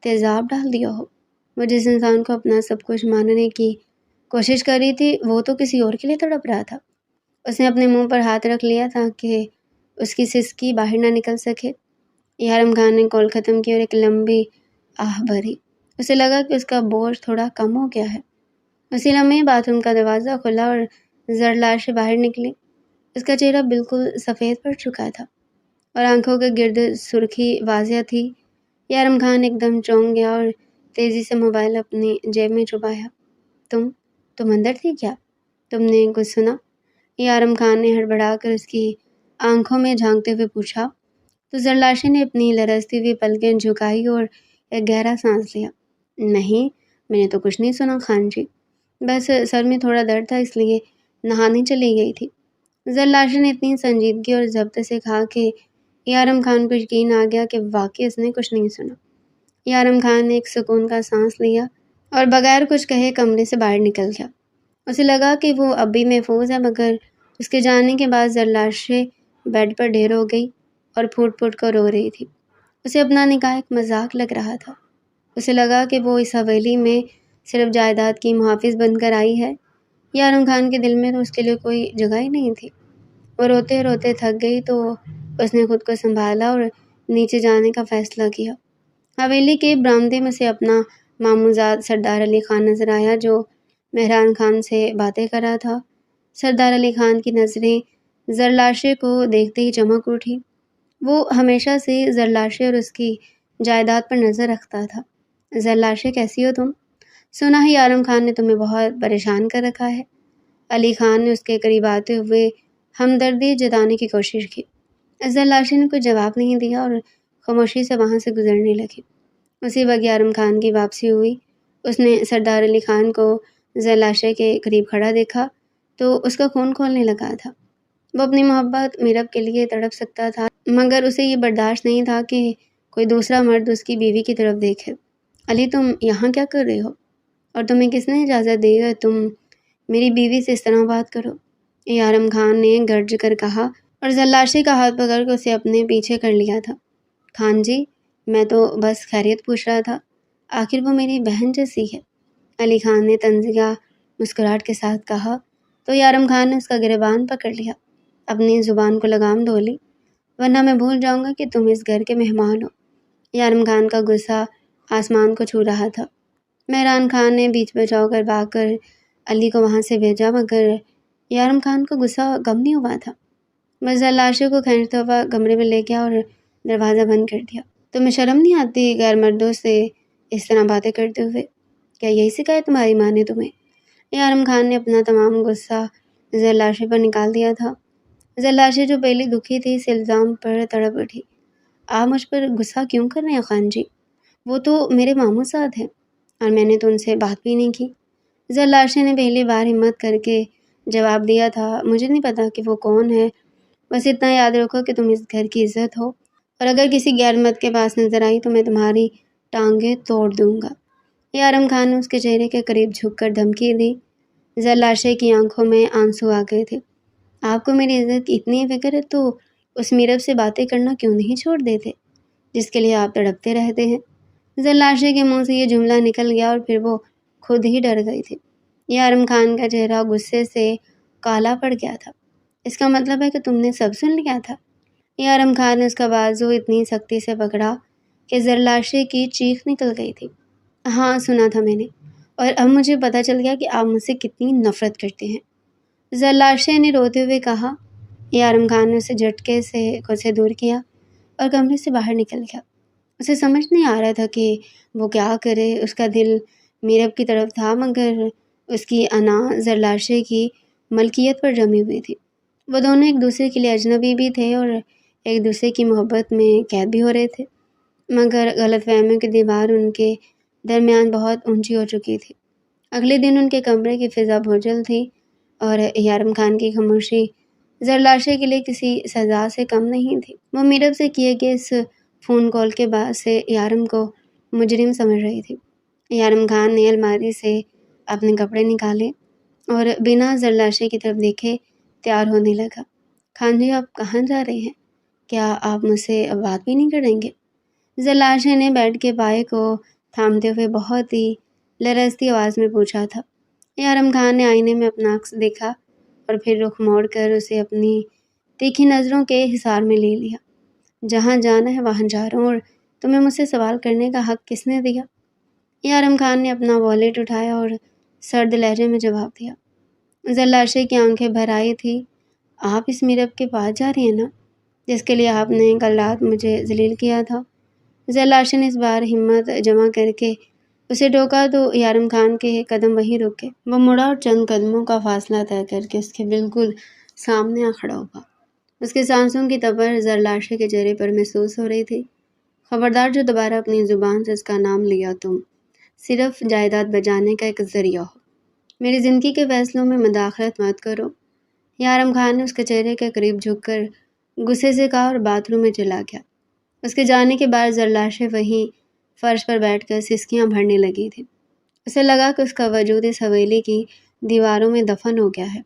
تیزاب ڈال دیا ہو۔ وہ جس انسان کو اپنا سب کچھ ماننے کی کوشش کر رہی تھی وہ تو کسی اور کے لیے تڑپ رہا تھا۔ اس نے اپنے منہ پر ہاتھ رکھ لیا تاکہ اس کی سسکی باہر نہ نکل سکے۔ یارم خان نے کال ختم کی اور ایک لمبی آہ بھری۔ اسے لگا کہ اس کا بوجھ تھوڑا کم ہو گیا ہے۔ اسی لمحے باتھ روم کا دروازہ کھلا اور زرلاشے باہر نکلی۔ اس کا چہرہ بالکل سفید پڑ چکا تھا اور آنکھوں کے گرد سرخی واضح تھی۔ یارم خان ایک دم چونک گیا اور تیزی سے موبائل اپنی جیب میں چھپایا۔ تم اندر تھی کیا؟ تم نے کچھ سنا؟ یارم خان نے ہڑبڑا کر اس کی آنکھوں میں جھانکتے ہوئے پوچھا تو زرلاشے نے اپنی لرزتی ہوئی پلکیں جھکائی اور ایک گہرا سانس لیا۔ نہیں، میں نے تو کچھ نہیں سنا خان جی، بس سر میں تھوڑا درد تھا اس لیے نہانے چلی گئی تھی۔ زرلاشے نے اتنی سنجیدگی اور ضبط سے کہا کہ یارم خان کو یقین آ گیا کہ واقعی اس نے کچھ نہیں سنا۔ یارم خان نے ایک سکون کا سانس لیا اور بغیر کچھ کہے کمرے سے باہر نکل گیا۔ اسے لگا کہ وہ اب بھی محفوظ ہے، مگر اس کے جانے کے بعد زرلاشے بیڈ پر ڈھیر ہو گئی اور پھوٹ پھوٹ کر رو رہی تھی۔ اسے اپنا نکاح ایک مذاق لگ رہا تھا۔ اسے لگا کہ وہ اس حویلی میں صرف جائیداد کی محافظ بن کر آئی ہے۔ یارم خان کے دل میں تو اس کے لیے کوئی جگہ ہی نہیں تھی۔ وہ روتے روتے تھک گئی تو اس نے خود کو سنبھالا اور نیچے جانے کا فیصلہ کیا۔ حویلی کے برآمدے میں سے اپنا ماموزاد سردار علی خان نظر آیا جو مہران خان سے باتیں کر رہا تھا۔ سردار علی خان کی نظریں زرلاشے کو دیکھتے ہی چمک اٹھی۔ وہ ہمیشہ سے زرلاشے اور اس کی جائیداد پر نظر رکھتا تھا۔ زرلاشے، کیسی ہو تم؟ سنا ہے یارم خان نے تمہیں بہت پریشان کر رکھا ہے۔ علی خان نے اس کے قریب آتے ہوئے ہمدردی جتانے کی کوشش کی۔ زرلاشے نے کوئی جواب نہیں دیا اور خاموشی سے وہاں سے گزرنے لگی۔ اسی وقت یارم خان کی واپسی ہوئی۔ اس نے سردار علی خان کو زرلاشے کے قریب کھڑا دیکھا تو اس کا خون کھولنے لگا تھا۔ وہ اپنی محبت میرب کے لیے تڑپ سکتا تھا، مگر اسے یہ برداشت نہیں تھا کہ کوئی دوسرا مرد اس کی بیوی کی طرف دیکھے۔ علی، تم یہاں کیا کر رہے ہو؟ اور تمہیں کس نے اجازت دی ہے تم میری بیوی سے اس طرح بات کرو؟ یارم خان نے گرج کر کہا اور زرلاشے کا ہاتھ پکڑ کر اسے اپنے پیچھے کر لیا تھا۔ خان جی، میں تو بس خیریت پوچھ رہا تھا، آخر وہ میری بہن جیسی ہے، علی خان نے طنزیہ مسکراہٹ کے ساتھ کہا تو یارم خان نے اس کا گریبان پکڑ لیا، اپنی زبان کو لگام ڈولی، ورنہ میں بھول جاؤں گا کہ تم اس گھر کے مہمان ہو۔ یارم خان کا غصہ آسمان کو چھو رہا تھا۔ مہران خان نے بیچ بچاؤ کر بھاگ کر علی کو وہاں سے بھیجا، مگر یارم خان کو غصہ کم نہیں ہوا تھا۔ وہ زرلاشے کو کھینچتا ہوا کمرے میں لے گیا اور دروازہ بند کر دیا۔ تمہیں شرم نہیں آتی غیر مردوں سے اس طرح باتیں کرتے ہوئے؟ کیا یہی سکھایا تمہاری ماں نے تمہیں؟ یارم خان نے اپنا تمام غصہ زرلاشے پر نکال دیا تھا۔ زرلاشے جو پہلی دکھی تھی اس الزام پر تڑپ اٹھی۔ آپ مجھ پر غصہ کیوں کر رہے ہیں خان جی؟ وہ تو میرے ماموں ساتھ ہیں اور میں نے تو ان سے بات بھی نہیں کی۔ زرلاشے نے پہلی بار ہمت کر کے جواب دیا تھا، مجھے نہیں پتا کہ وہ کون ہے، بس اتنا یاد رکھو کہ تم اس گھر کی عزت ہو، اور اگر کسی غیر مرد کے پاس نظر آئی تو میں تمہاری ٹانگیں توڑ دوں گا۔ یارم خان نے اس کے چہرے کے قریب جھک کر دھمکی دی۔ زرلاشے کی آنکھوں میں آنسو آ گئے تھے۔ آپ کو میری عزت کی اتنی فکر ہے تو اس میرب سے باتیں کرنا کیوں نہیں چھوڑ دیتے جس کے لیے آپ تڑپتے رہتے ہیں؟ زرلاشے کے منہ سے یہ جملہ نکل گیا اور پھر وہ خود ہی ڈر گئی تھی۔ یارم خان کا چہرہ غصے سے کالا پڑ گیا تھا۔ اس کا مطلب ہے کہ تم نے سب سن لیا تھا؟ یارم خان نے اس کا بازو اتنی سختی سے پکڑا کہ زرلاشے کی چیخ نکل گئی تھی۔ ہاں سنا تھا میں نے، اور اب مجھے پتہ چل گیا کہ آپ مجھ سے کتنی نفرت کرتے ہیں، زرلاشے نے روتے ہوئے کہا۔ یارم خان نے اسے جھٹکے سے خود سے دور کیا اور کمرے سے باہر نکل گیا۔ اسے سمجھ نہیں آ رہا تھا کہ وہ کیا کرے۔ اس کا دل میرب کی طرف تھا مگر اس کی انا زرلاشے کی ملکیت پر جمی ہوئی تھی۔ وہ دونوں ایک دوسرے کے لیے اجنبی بھی تھے اور ایک دوسرے کی محبت میں قید بھی ہو رہے تھے، مگر غلط فہمیوں کی دیوار ان کے درمیان بہت اونچی ہو چکی تھی۔ اگلے دن ان کے کمرے کی فضا بھوجل تھی اور یارم خان کی خاموشی زرلاشے کے لیے کسی سزا سے کم نہیں تھی۔ وہ میرب سے کیے گئے اس فون کال کے بعد سے یارم کو مجرم سمجھ رہی تھی۔ یارم خان نے الماری سے اپنے کپڑے نکالے اور بنا زرلاشے کی طرف دیکھے تیار ہونے لگا۔ خان جی آپ کہاں جا رہے ہیں؟ کیا آپ مجھ سے بات بھی نہیں کریں گے؟ زرلاشے نے بیڈ کے پائے کو تھامتے ہوئے بہت ہی لرزتی آواز میں پوچھا تھا۔ یارم خان نے آئینے میں اپنا عکس دیکھا اور پھر رخ موڑ کر اسے اپنی تیکھی نظروں کے حصار میں لے لیا۔ جہاں جانا ہے وہاں جا رہا ہوں، اور تمہیں مجھ سے سوال کرنے کا حق کس نے دیا؟ یارم خان نے اپنا والیٹ اٹھایا اور سرد لہجے میں جواب دیا۔ زرلاشے کی آنکھیں بھر آئی تھی۔ آپ اس میرب کے پاس جا رہے ہیں نا، جس کے لیے آپ نے کل رات مجھے ذلیل کیا تھا؟ زرلاشے نے اس بار ہمت جمع کر کے اسے ٹوکا تو یارم خان کے قدم وہیں رک گئے۔ وہ مڑا اور چند قدموں کا فاصلہ طے کر کے اس کے بالکل سامنے آ کھڑا ہوا۔ اس کے سانسوں کی تپش زرلاشے کے چہرے پر محسوس ہو رہی تھی۔ خبردار جو دوبارہ اپنی زبان سے اس کا نام لیا تم صرف جائیداد بچانے کا ایک ذریعہ ہو، میری زندگی کے فیصلوں میں مداخلت مت کرو۔ یارم خان نے اس کے چہرے کے قریب جھک کر غصے سے کہا اور باتھ روم میں چلا گیا۔ اس کے جانے کے بعد زرلاشے وہیں فرش پر بیٹھ کر سسکیاں بھرنے لگی تھی۔ اسے لگا کہ اس کا وجود اس حویلی کی دیواروں میں دفن ہو گیا ہے۔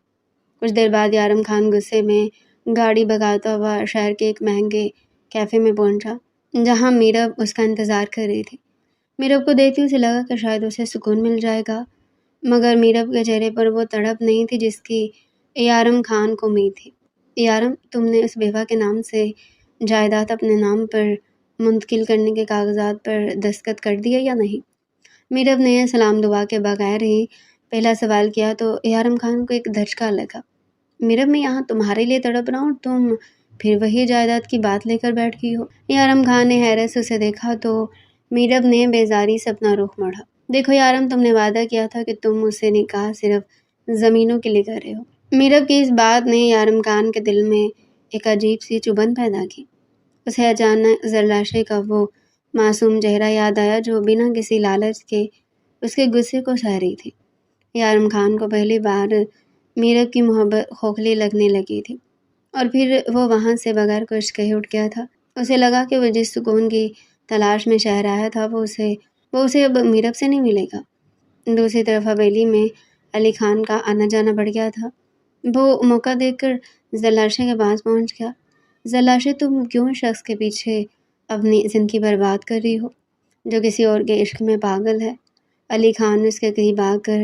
کچھ دیر بعد یارم خان غصے میں گاڑی بھگاتا ہوا شہر کے ایک مہنگے کیفے میں پہنچا جہاں میرب اس کا انتظار کر رہی تھی۔ میرب کو دیکھتے اسے لگا کہ شاید اسے سکون مل جائے گا، مگر میرب کے چہرے پر وہ تڑپ نہیں تھی جس کی یارم خان کو امید تھی۔ یارم تم نے اس بیوہ کے نام سے جائیداد اپنے نام پر منتقل کرنے کے کاغذات پر دستخط کر دیا یا نہیں؟ میرب نے سلام دعا کے بغیر ہی پہلا سوال کیا تو یارم خان کو ایک دھچکا لگا۔ میرب میں یہاں تمہارے لیے تڑپ رہا ہوں، تم پھر وہی جائیداد کی بات لے کر بیٹھ گئی ہو۔ یارم خان نے حیرت سے اسے دیکھا تو میرب نے بیزاری سے اپنا رخ موڑا۔ دیکھو یارم، تم نے وعدہ کیا تھا کہ تم مجھ سے نکاح صرف زمینوں کے لیے کر رہے ہو۔ میرب کی اس بات نے یارم خان کے دل میں ایک عجیب سی چبھن پیدا کی۔ اسے اچانک زرلاشے کا وہ معصوم چہرہ یاد آیا جو بنا کسی لالچ کے اس کے غصے کو سہ رہی تھی۔ یارم خان کو پہلی بار میرب کی محبت کھوکھلی لگنے لگی تھی اور پھر وہ وہاں سے بغیر کچھ کہے اٹھ گیا تھا۔ اسے لگا کہ وہ جس سکون کی تلاش میں شہر آیا تھا وہ اسے اب میرب سے نہیں ملے گا۔ دوسری طرف حویلی میں علی خان کا آنا جانا بڑھ گیا تھا۔ وہ موقع دیکھ کر زرلاشے کے پاس پہنچ گیا۔ زرلاشے، تم کیوں اس شخص کے پیچھے اپنی زندگی برباد کر رہی ہو جو کسی اور کے عشق میں پاگل ہے؟ علی خان نے اس کے قریب آ کر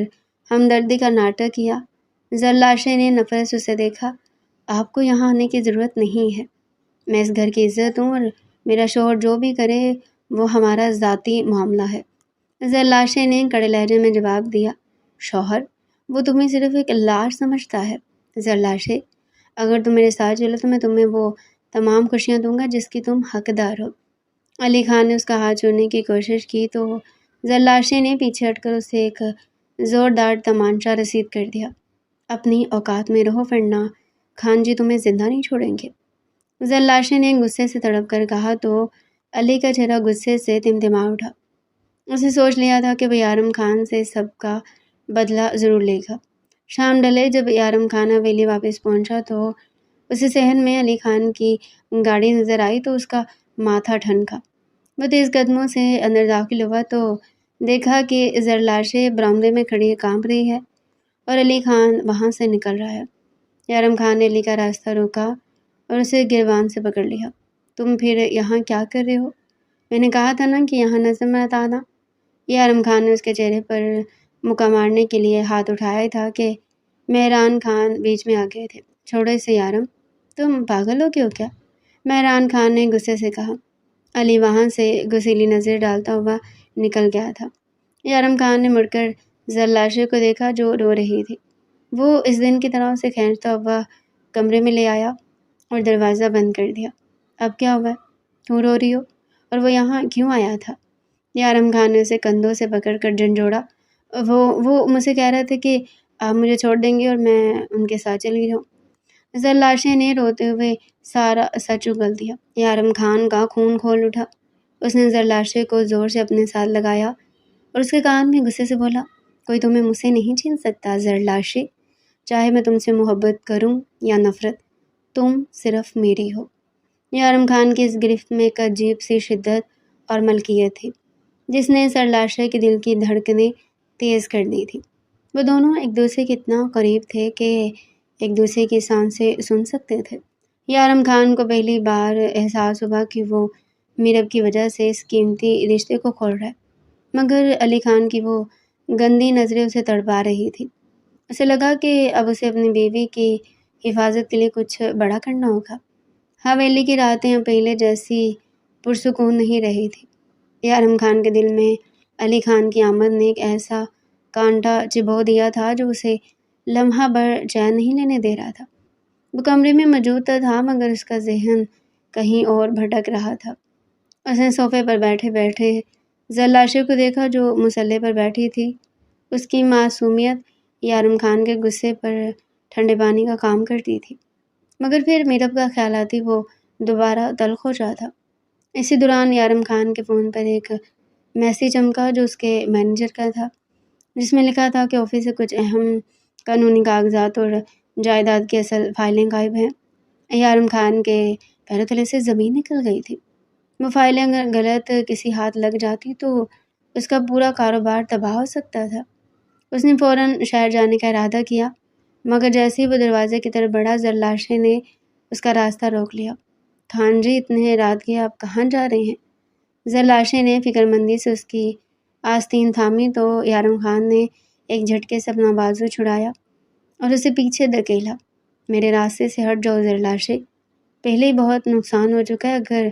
ہمدردی کا ناٹک کیا۔ زرلاشے نے نفرت سے اسے دیکھا۔ آپ کو یہاں آنے کی ضرورت نہیں ہے، میں اس گھر کی عزت ہوں اور میرا شوہر جو بھی کرے وہ ہمارا ذاتی معاملہ ہے۔ زرلاشے نے کڑے لہجے میں جواب دیا۔ شوہر؟ وہ تمہیں صرف ایک لاش سمجھتا ہے۔ زرلاشے، اگر تم میرے ساتھ چلو تو میں تمہیں وہ تمام خوشیاں دوں گا جس کی تم حقدار ہو۔ علی خان نے اس کا ہاتھ چھوڑنے کی کوشش کی تو زرلاشے نے پیچھے ہٹ کر اسے ایک زوردار تمانچہ رسید کر دیا۔ اپنی اوقات میں رہو ورنہ خان جی تمہیں زندہ نہیں چھوڑیں گے۔ زرلاشے نے غصے سے تڑپ کر کہا تو علی کا چہرہ غصے سے تمتما اٹھا۔ اسے سوچ لیا تھا کہ وہ یارم خان سے سب کا بدلہ ضرور لے گا۔ شام ڈلے جب یارم خان حویلی واپس پہنچا تو اسے صحن میں علی خان کی گاڑی نظر آئی تو اس کا ماتھا ٹھنکا۔ وہ تیز قدموں سے اندر داخل ہوا تو دیکھا کہ زرلاشے برآمدے میں کھڑی کانپ رہی ہے اور علی خان وہاں سے نکل رہا ہے۔ یارم خان نے علی کا راستہ روکا اور اسے گریبان سے پکڑ لیا۔ تم پھر یہاں کیا کر رہے ہو؟ میں نے کہا تھا نا کہ یہاں نظر مت آنا۔ یارم خان نے اس کے چہرے پر مکہ مارنے کے لیے ہاتھ اٹھایا تھا کہ مہران خان بیچ میں آ گئے تھے۔ چھوڑو اسے یارم، تم پاگل ہو گئے ہو کیا؟ مہران خان نے غصے سے کہا۔ علی وہاں سے غصیلی نظر ڈالتا ہوا نکل گیا تھا۔ یارم خان نے مڑ کر زرلاشے کو دیکھا جو رو رہی تھی۔ وہ اس دن کی طرح اسے کھینچتا ہوا کمرے میں لے آیا اور دروازہ بند کر دیا۔ اب کیا ہوا ہے؟ کیوں رو رہی ہو؟ اور وہ یہاں کیوں آیا تھا؟ یارم خان نے اسے کندھوں سے پکڑ کر جھنجھوڑا۔ وہ مجھ سے کہہ رہے تھے کہ آپ مجھے چھوڑ دیں گے اور میں ان کے ساتھ چلی جاؤں۔ زرلاشے نے روتے ہوئے سارا سچ اگل دیا۔ یارم خان کا خون کھول اٹھا۔ اس نے زرلاشے کو زور سے اپنے ساتھ لگایا اور اس کے کان میں غصے سے بولا، کوئی تمہیں مجھ سے نہیں چھین سکتا زرلاشے، چاہے میں تم سے محبت کروں یا نفرت، تم صرف میری ہو۔ یارم خان کی اس گرفت میں ایک عجیب سی شدت اور ملکیت تھی جس نے زرلاشے کے دل کی دھڑکنیں تیز کر دی تھی۔ وہ دونوں ایک دوسرے کے اتنا قریب تھے کہ ایک دوسرے کی سانسیں سن سکتے تھے۔ یارم خان کو پہلی بار احساس ہوا کہ وہ میرب کی وجہ سے اس قیمتی رشتے کو کھول رہا ہے، مگر علی خان کی وہ گندی نظریں اسے تڑپا رہی تھی۔ اسے لگا کہ اب اسے اپنی بیوی کی حفاظت کے لیے کچھ بڑا کرنا ہوگا۔ حویلی کی راتیں اب پہلے جیسی پرسکون نہیں رہی تھی۔ یارم خان کے دل میں علی خان کی آمد نے ایک ایسا کانٹا چبھو دیا تھا جو اسے لمحہ بھر چین نہیں لینے دے رہا تھا۔ وہ کمرے میں موجود تو تھا مگر اس کا ذہن کہیں اور بھٹک رہا تھا۔ اس نے صوفے پر بیٹھے بیٹھے زرلاشے کو دیکھا جو مسلح پر بیٹھی تھی۔ اس کی معصومیت یارم خان کے غصے پر ٹھنڈے پانی کا کام کرتی تھی، مگر پھر میرب کا خیال آتی وہ دوبارہ تلخ ہو جاتا۔ اسی دوران یارم خان کے فون پر ایک میسیج چمکا جو اس کے مینیجر کا تھا، جس میں لکھا تھا کہ آفس سے کچھ اہم قانونی کاغذات اور جائیداد کی اصل فائلیں غائب ہیں۔ یارم خان کے پیروں تلے سے زمین نکل گئی تھی۔ وہ فائلیں اگر غلط کسی ہاتھ لگ جاتی تو اس کا پورا کاروبار تباہ ہو سکتا تھا۔ اس نے فوراً شہر جانے کا ارادہ کیا، مگر جیسے ہی وہ دروازے کی طرف بڑھا زرلاشے نے اس کا راستہ روک لیا۔ خان جی، اتنے رات کے آپ کہاں جا رہے ہیں؟ زرلاشے نے فکرمندی سے اس کی آستین تھامی تو یارم خان نے ایک جھٹکے سے اپنا بازو چھڑایا اور اسے پیچھے دھکیلا۔ میرے راستے سے ہٹ جاؤ زرلاشے، پہلے ہی بہت نقصان ہو چکا ہے، اگر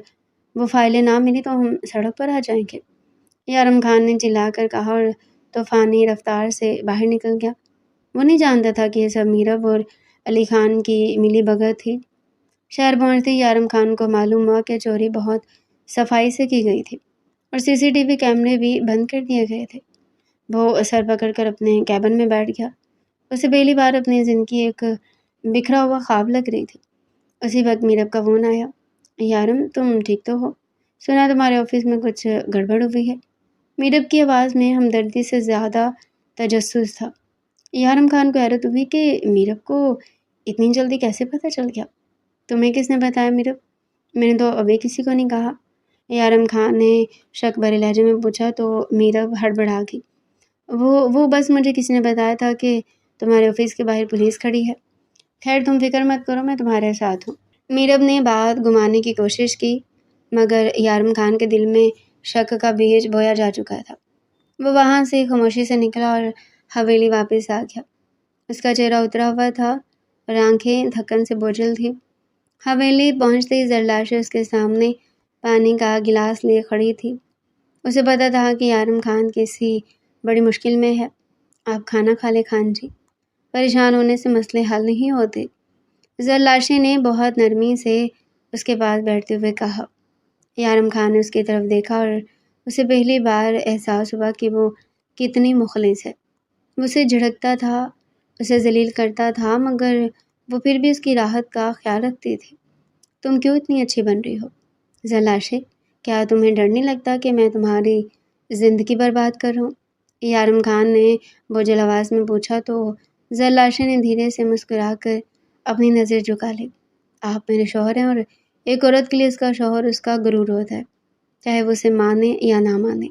وہ فائلیں نہ ملی تو ہم سڑک پر آ جائیں گے۔ یارم خان نے چلا کر کہا اور طوفانی رفتار سے باہر نکل گیا۔ وہ نہیں جانتا تھا کہ یہ سب میرب اور علی خان کی ملی بھگت تھی۔ شہر پہنچتے ہی یارم خان کو معلوم ہوا کہ چوری بہت صفائی سے کی گئی تھی اور CCTV کیمرے بھی بند کر دیے گئے تھے۔ وہ سر پکڑ کر اپنے کیبن میں بیٹھ گیا۔ اسے پہلی بار اپنی زندگی ایک بکھرا ہوا خواب لگ رہی تھی۔ اسی وقت میرب کا فون آیا۔ یارم، تم ٹھیک تو ہو؟ سنا تمہارے آفس میں کچھ گڑبڑ ہوئی ہے۔ میرب کی آواز میں ہمدردی سے زیادہ تجسس تھا۔ یارم خان کو حیرت ہوئی کہ میرب کو اتنی جلدی کیسے پتہ چل گیا۔ تمہیں کس نے بتایا میرب؟ میں نے تو ابھی کسی کو نہیں کہا، یارم خان نے شک بھرے لہجے میں پوچھا تو میرب ہڑبڑا گئی۔ وہ بس مجھے کسی نے بتایا تھا کہ تمہارے آفس کے باہر پولیس کھڑی ہے۔ خیر تم فکر مت کرو، میں تمہارے ساتھ ہوں۔ میرب نے بات گھمانے کی کوشش کی مگر یارم خان کے دل میں شک کا بیج بویا جا چکا تھا۔ وہ وہاں سے خاموشی سے نکلا اور حویلی واپس آ گیا۔ اس کا چہرہ اترا ہوا تھا اور آنکھیں تھکن سے بوجھل تھیں۔ حویلی پہنچتے ہی زرلاشے اس کے سامنے پانی کا گلاس لیے کھڑی تھی۔ اسے پتہ تھا کہ یارم خان کسی بڑی مشکل میں ہے۔ آپ کھانا کھا لیں خان جی، پریشان ہونے سے مسئلے حل نہیں ہوتے، زرلاشے نے بہت نرمی سے اس کے پاس بیٹھتے ہوئے کہا۔ یارم خان نے اس کی طرف دیکھا اور اسے پہلی بار احساس ہوا کہ وہ کتنی مخلص ہے۔ وہ اسے جھڑکتا تھا، اسے ذلیل کرتا تھا مگر وہ پھر بھی اس کی راحت کا خیال رکھتی تھی۔ تم کیوں اتنی اچھی بن رہی ہو زرلاشے؟ کیا تمہیں ڈر نہیں لگتا کہ میں تمہاری زندگی برباد کر رہا ہوں؟ یارم خان نے بوجھل آواز میں پوچھا تو زرلاشے نے دھیرے سے مسکرا کر اپنی نظر جھکا لی۔ آپ میرے شوہر ہیں اور ایک عورت کے لیے اس کا شوہر اس کا غرور ہوتا ہے، چاہے وہ اسے مانے یا نہ مانے۔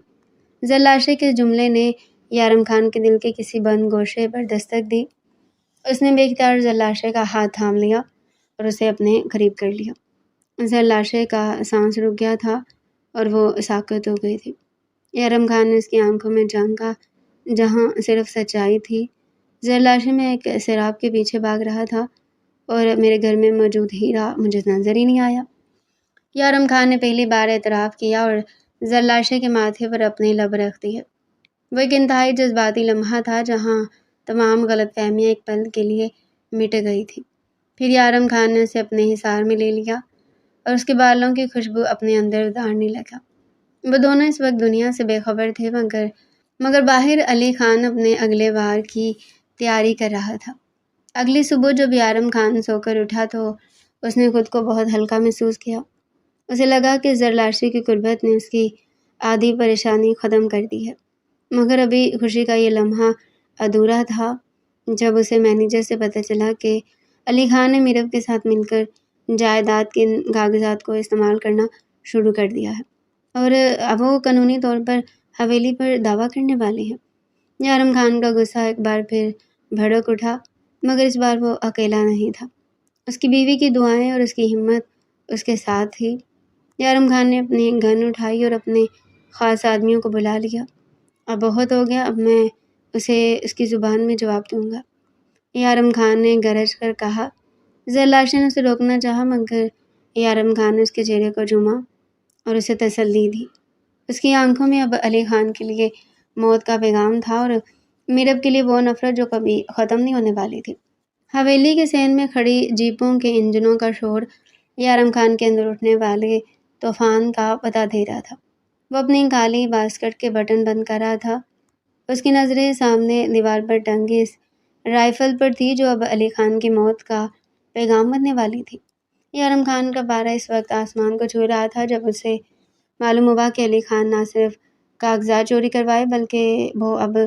زرلاشے کے جملے نے یارم خان کے دل کے کسی بند گوشے پر دستک دی۔ اس نے بے اختیار زرلاشے کا ہاتھ تھام لیا اور اسے اپنے قریب کر لیا۔ زرلاشے کا سانس رک گیا تھا اور وہ ساکت ہو گئی تھی۔ یارم خان نے اس کی آنکھوں میں جھانکا جہاں صرف سچائی تھی۔ زرلاشے میں ایک سیراب کے پیچھے بھاگ رہا تھا اور میرے گھر میں موجود ہیرا مجھے نظر ہی نہیں آیا۔ یارم خان نے پہلی بار اعتراف کیا اور زرلاشے کے ماتھے پر اپنی لب رکھ دی۔ وہ ایک انتہائی جذباتی لمحہ تھا جہاں تمام غلط فہمیاں ایک پل کے لیے مٹ گئی تھی۔ پھر یارم خان نے اسے اپنے حصار میں لے لیا اور اس کے بالوں کی خوشبو اپنے اندر اتارنے لگا۔ وہ دونوں اس وقت دنیا سے بے خبر تھے مگر باہر علی خان اپنے اگلے وار کی تیاری کر رہا تھا۔ اگلی صبح جب یارم خان سو کر اٹھا تو اس نے خود کو بہت ہلکا محسوس کیا۔ اسے لگا کہ زرلاشے کی قربت نے اس کی آدھی پریشانی ختم کر دی ہے، مگر ابھی خوشی کا یہ لمحہ ادھورا تھا جب اسے مینیجر سے پتہ چلا کہ علی خان نے میرب کے ساتھ مل کر جائیداد کے کاغذات کو استعمال کرنا شروع کر دیا ہے اور اب وہ قانونی طور پر حویلی پر دعویٰ کرنے والے ہیں۔ یارم خان کا غصہ ایک بار پھر بھڑک اٹھا، مگر اس بار وہ اکیلا نہیں تھا۔ اس کی بیوی کی دعائیں اور اس کی ہمت اس کے ساتھ تھی۔ یارم خان نے اپنی گن اٹھائی اور اپنے خاص آدمیوں کو بلا لیا۔ اب بہت ہو گیا، اب میں اسے اس کی زبان میں جواب دوں گا، یارم خان نے گرج کر کہا۔ زرلاشے نے اسے روکنا چاہا مگر یارم خان نے اس کے چہرے کو چوما اور اسے تسلی دی۔ اس کی آنکھوں میں اب علی خان کے لیے موت کا پیغام تھا اور میرب کے لیے وہ نفرت جو کبھی ختم نہیں ہونے والی تھی۔ حویلی کے صحن میں کھڑی جیپوں کے انجنوں کا شور یارم خان کے اندر اٹھنے والے طوفان کا پتہ دے رہا تھا۔ وہ اپنی کالی باسکٹ کے بٹن بند کر رہا تھا۔ اس کی نظریں سامنے دیوار پر ٹنگی اس رائفل پر تھی جو اب علی خان کی موت کا پیغام بننے والی تھی۔ یارم خان کا پارا اس وقت آسمان کو چھو رہا تھا جب اسے معلوم ہوا کہ علی خان نہ صرف کاغذات چوری کروائے بلکہ وہ اب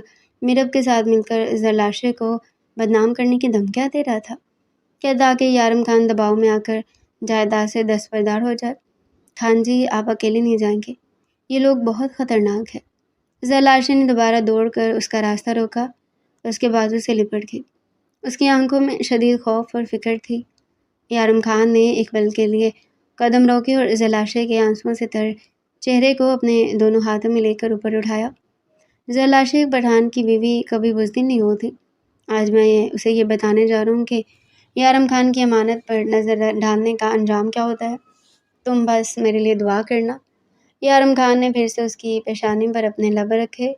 میرب کے ساتھ مل کر زرلاشے کو بدنام کرنے کی دھمکیاں دے رہا تھا کہ تاکہ یارم خان دباؤ میں آ کر جائیداد سے دستبردار ہو جائے۔ خان جی، آپ اکیلے نہیں جائیں گے، یہ لوگ بہت خطرناک ہے۔ زرلاشے نے دوبارہ دوڑ کر اس کا راستہ روکا، اس کے بازو سے لپٹ گئی۔ اس کی آنکھوں میں شدید خوف اور فکر تھی۔ یارم خان نے ایک پل کے لیے قدم روکے اور زرلاشے کے آنسوؤں سے تر چہرے کو اپنے دونوں ہاتھوں میں لے کر اوپر اٹھایا۔ زرلاشے پٹھان کی بیوی کبھی بزدل نہیں ہوتی۔ آج میں اسے یہ بتانے جا رہا ہوں کہ یارم خان کی امانت پر نظر ڈالنے کا انجام کیا ہوتا ہے۔ تم بس میرے لیے دعا کرنا۔ یارم خان نے پھر سے اس کی پیشانی پر اپنے لب رکھے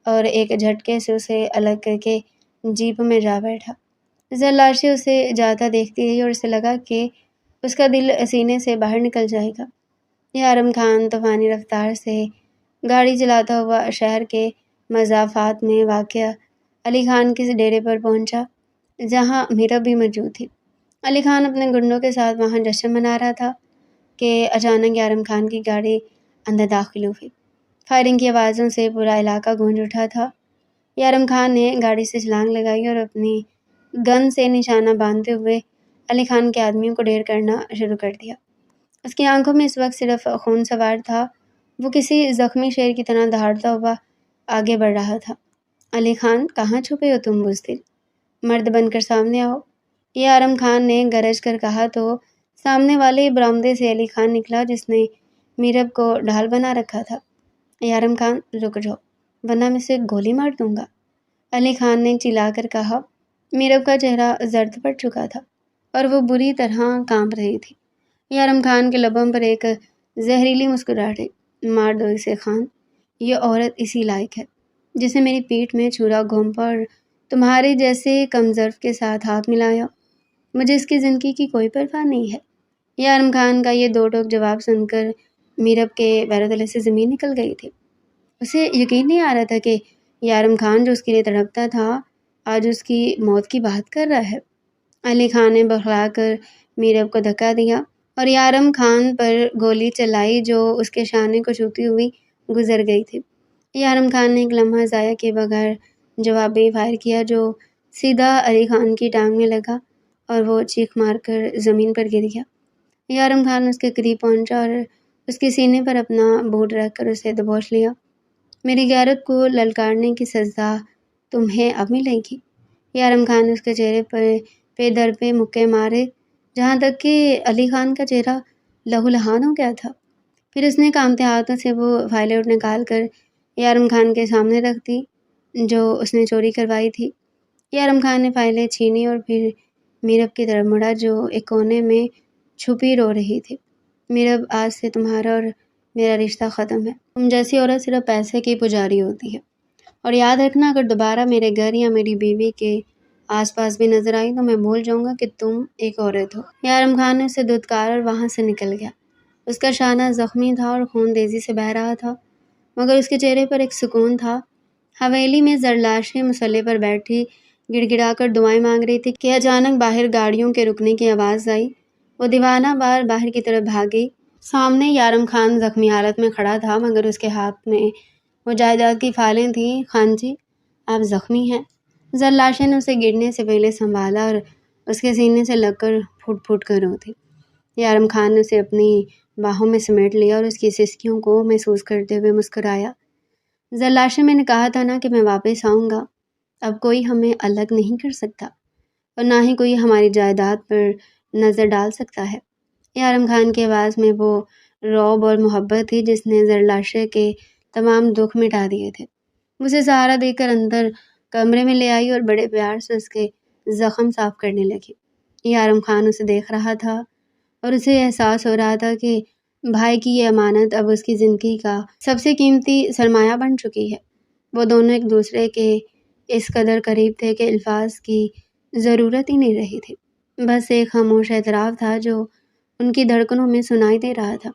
اور ایک جھٹکے سے اسے الگ کر کے جیپ میں جا بیٹھا۔ زرلاشے اسے جاتا دیکھتی رہی اور اسے لگا کہ اس کا دل سینے سے باہر نکل جائے گا۔ یارم خان طوفانی رفتار سے گاڑی چلاتا ہوا شہر کے مضافات میں واقع علی خان کے ڈیرے پر پہنچا جہاں میرب بھی موجود تھی۔ علی خان اپنے گنڈوں کے ساتھ وہاں جشن منا رہا تھا کہ اچانک یارم خان کی گاڑی اندر داخل ہوئی۔ فائرنگ کی آوازوں سے پورا علاقہ گونج اٹھا تھا۔ یارم خان نے گاڑی سے چھلانگ لگائی اور اپنی گن سے نشانہ باندھتے ہوئے علی خان کے آدمیوں کو ڈھیر کرنا شروع کر دیا۔ اس کی آنکھوں میں اس وقت صرف خون سوار تھا۔ وہ کسی زخمی شیر کی طرح دہاڑتا ہوا آگے بڑھ رہا تھا۔ علی خان، کہاں چھپے ہو تم بزدل؟ مرد بن کر سامنے آؤ، یارم خان نے گرج کر کہا تو سامنے والے برآمدے سے علی خان نکلا جس نے میرب کو ڈھال بنا رکھا تھا۔ یارم خان، رک جاؤ ورنہ میں اسے گولی مار دوں گا، علی خان نے چلا کر کہا۔ میرب کا چہرہ زرد پڑ چکا تھا اور وہ بری طرح کانپ رہی تھی۔ یارم خان کے لبوں پر ایک زہریلی مسکراہٹ۔ مار دو اسے خان، یہ عورت اسی لائق ہے جسے میری پیٹھ میں چھرا گھونپا اور تمہارے جیسے کمظرف کے ساتھ ہاتھ ملایا۔ مجھے اس کی زندگی کی کوئی پرواہ نہیں ہے۔ یارم خان کا یہ دو ٹوک جواب سن کر میرب کے پیروں تلے سے زمین نکل گئی تھی۔ اسے یقین نہیں آ رہا تھا کہ یارم خان جو اس کے لیے تڑپتا تھا آج اس کی موت کی بات کر رہا ہے۔ علی خان نے بخلا کر میرب کو دھکا دیا اور یارم خان پر گولی چلائی جو اس کے شانے کو چھوتی ہوئی گزر گئی تھی۔ یارم خان نے ایک لمحہ ضائع کیے بغیر جوابی فائر کیا جو سیدھا علی خان کی ٹانگ میں لگا اور وہ چیخ مار کر زمین پر گر گیا۔ یارم خان اس کے قریب پہنچا اور اس کے سینے پر اپنا بوٹ رکھ کر اسے دبوچ لیا۔ میری غیرت کو للکارنے کی سزا تمہیں اب ملے گی۔ یارم خان نے اس کے چہرے پر پے در پہ مکے مارے جہاں تک کہ علی خان کا چہرہ لہو لہان ہو گیا تھا۔ پھر اس نے کانپتے ہاتھوں سے وہ فائلیں نکال کر یارم خان کے سامنے رکھ دی جو اس نے چوری کروائی تھی۔ یارم خان نے فائلیں چھینی اور پھر میرب کی طرف مڑا جو ایک کونے میں چھپی رو رہی تھی۔ میرب، آج سے تمہارا اور میرا رشتہ ختم ہے۔ تم جیسی عورت صرف پیسے کی پجاری ہوتی ہے، اور یاد رکھنا اگر دوبارہ میرے گھر یا میری بیوی کے آس پاس بھی نظر آئی تو میں بھول جاؤں گا کہ تم ایک عورت ہو۔ یارم خان نے اسے دھتکارا اور وہاں سے نکل گیا۔ اس کا شانہ زخمی تھا اور خون تیزی سے بہہ رہا تھا، مگر اس کے چہرے پر ایک سکون تھا۔ حویلی میں زرلاشیں مسلح پر بیٹھی گڑ گڑا کر دعائیں مانگ رہی تھی کہ اچانک باہر گاڑیوں کے رکنے کی آواز آئی۔ وہ دیوانہ وار باہر کی طرف بھاگی۔ سامنے یارم خان زخمی حالت میں کھڑا تھا مگر اس کے ہاتھ میں وہ جائیداد کی فائلیں تھیں۔ خان جی، آپ زخمی ہیں؟ زرلاشیں نے اسے گرنے سے پہلے سنبھالا اور اس کے سینے سے لگ کر پھوٹ پھوٹ کر رو تھی۔ یارم خان نے اسے اپنی باہوں میں سمیٹ لیا اور اس کی سسکیوں کو محسوس کرتے ہوئے مسکرایا۔ زرلاشیں، میں نے کہا تھا نا کہ میں واپس آؤں گا۔ اب کوئی ہمیں الگ نہیں کر سکتا اور نہ ہی کوئی ہماری جائیداد پر نظر ڈال سکتا ہے۔ یارم خان کی آواز میں وہ رعب اور محبت تھی جس نے زرلاشیں کے تمام دکھ مٹا دیے تھے۔ اسے سہارا دے کر اندر کمرے میں لے آئی اور بڑے پیار سے اس کے زخم صاف کرنے لگی۔ یارم خان اسے دیکھ رہا تھا اور اسے احساس ہو رہا تھا کہ بھائی کی یہ امانت اب اس کی زندگی کا سب سے قیمتی سرمایہ بن چکی ہے۔ وہ دونوں ایک دوسرے کے اس قدر قریب تھے کہ الفاظ کی ضرورت ہی نہیں رہی تھی۔ بس ایک خاموش اعتراف تھا جو ان کی دھڑکنوں میں سنائی دے رہا تھا۔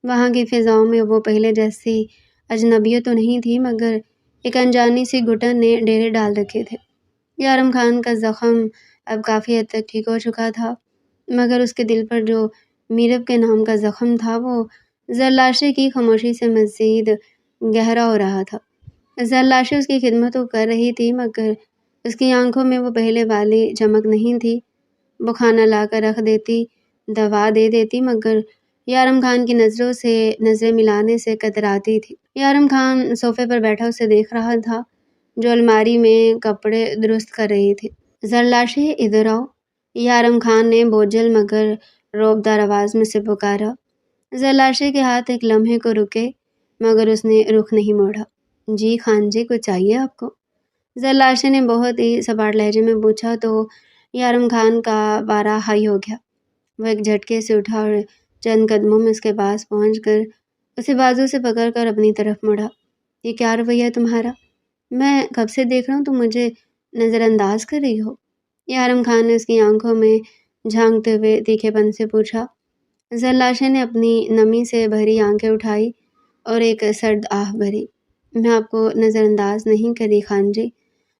وہاں کی فضاؤں میں وہ پہلے جیسی اجنبیت تو نہیں تھی مگر ایک انجانی سی گھٹن نے ڈیرے ڈال رکھے تھے۔ یارم خان کا زخم اب کافی حد تک ٹھیک ہو چکا تھا مگر اس کے دل پر جو میرب کے نام کا زخم تھا وہ زرلاشیں کی خاموشی سے مزید گہرا ہو رہا تھا۔ زرلاشیں اس کی خدمت تو کر رہی تھی مگر اس کی آنکھوں میں وہ پہلے والی چمک نہیں تھی۔ وہ کھانا لا کر رکھ دیتی، دوا دے دیتی مگر یارم خان کی نظروں سے نظریں ملانے سے کتراتی تھی۔ یارم خان صوفے پر بیٹھا اسے دیکھ رہا تھا جو الماری میں کپڑے درست کر رہی تھی۔ زرلاشیں، ادھر آؤ، یارم خان نے بوجھل مگر روبدار آواز میں سے پکارا۔ زرلاشیں کے ہاتھ ایک لمحے کو رکے مگر اس نے رخ نہیں موڑا۔ جی خان جی، کچھ چاہیے آپ کو؟ زرلاشیں نے بہت ہی سپاٹ لہجے میں پوچھا تو یارم خان کا پارا ہائی ہو گیا۔ وہ ایک جھٹکے سے اٹھا اور چند قدموں میں اس کے پاس پہنچ کر اسے بازو سے پکڑ کر اپنی طرف مڑا۔ یہ کیا رویہ ہے تمہارا؟ میں کب سے دیکھ رہا ہوں تم مجھے نظر انداز کر رہی ہو؟ یارم خان نے اس کی آنکھوں میں جھانکتے ہوئے تیکھے پن سے پوچھا۔ زرلاشیں نے اپنی نمی سے بھری آنکھیں اٹھائی اور ایک سرد آہ بھری۔ میں آپ کو نظر انداز نہیں کر رہی خان جی،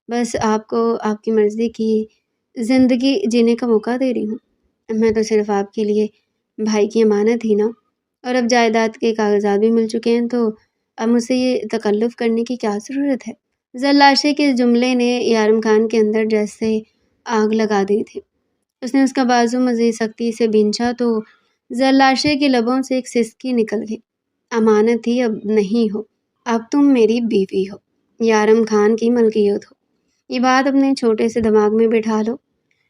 بس آپ کو آپ کی مرضی کی زندگی جینے کا موقع دے رہی ہوں۔ میں تو صرف آپ کے لیے بھائی کی امانت ہی نا، اور اب جائیداد کے کاغذات بھی مل چکے ہیں تو اب مجھ سے یہ تکلف کرنے کی کیا ضرورت ہے؟ زرلاشیں کے جملے نے یارم خان کے اندر جیسے آگ لگا دی تھی۔ اس نے اس کا بازو مزید سختی سے بھینچا تو زرلاشیں کے لبوں سے ایک سسکی نکل گئی۔ امانت ہی اب نہیں ہو، اب تم میری بیوی ہو، یارم خان کی ملکیت ہو۔ یہ بات اپنے چھوٹے سے دماغ میں بٹھا لو۔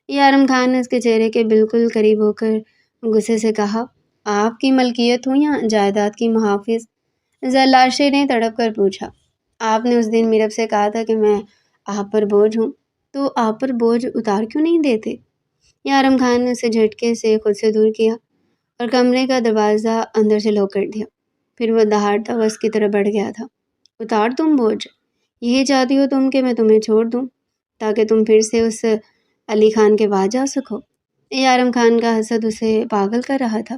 یارم خان نے اس کے چہرے کے بالکل قریب ہو کر غصے سے کہا۔ آپ کی ملکیت ہوں یا جائیداد کی محافظ؟ زرلاشیں نے تڑپ کر پوچھا۔ آپ نے اس دن میرب سے کہا تھا کہ میں آپ پر بوجھ ہوں، تو آپ پر بوجھ اتار کیوں نہیں دیتے؟ یارم خان نے اسے جھٹکے سے خود سے دور کیا اور کمرے کا دروازہ اندر سے لاک کر دیا۔ پھر وہ دہاڑتا ہوا اس کی طرف بڑھ گیا تھا۔ اتار تم بوجھ؟ یہی چاہتی ہو تم کہ میں تمہیں چھوڑ دوں تاکہ تم پھر سے اس علی خان کے پاس جا سکو؟ یارم خان کا حسد اسے پاگل کر رہا تھا۔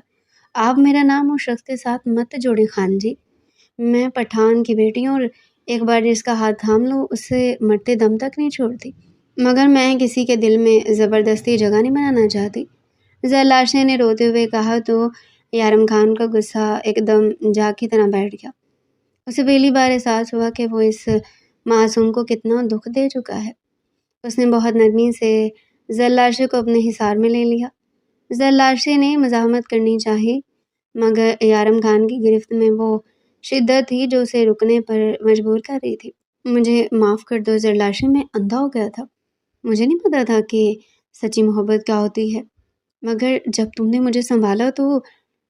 آپ میرا نام اس شخص کے ساتھ مت جوڑیں خان جی، میں پٹھان کی بیٹی ہوں اور ایک بار جس کا ہاتھ تھام لو اسے مرتے دم تک نہیں چھوڑتی، مگر میں کسی کے دل میں زبردستی جگہ نہیں بنانا چاہتی۔ زرلاشیں نے روتے ہوئے کہا تو یارم خان کا غصہ ایک دم جاگ کی طرح بیٹھ گیا۔ اسے پہلی بار احساس ہوا کہ وہ اس معصوم کو کتنا دکھ دے چکا ہے۔ اس نے بہت نرمی سے زلاشے کو اپنے حصار میں لے لیا۔ زلاشے نے مزاحمت کرنی چاہی، مگر یارم خان کی گرفت میں وہ شدت تھی جو اسے رکنے پر مجبور کر رہی تھی۔ مجھے معاف کر دو زلاشے، میں اندھا ہو گیا تھا۔ مجھے نہیں پتا تھا کہ سچی محبت کیا ہوتی ہے، مگر جب تم نے مجھے سنبھالا تو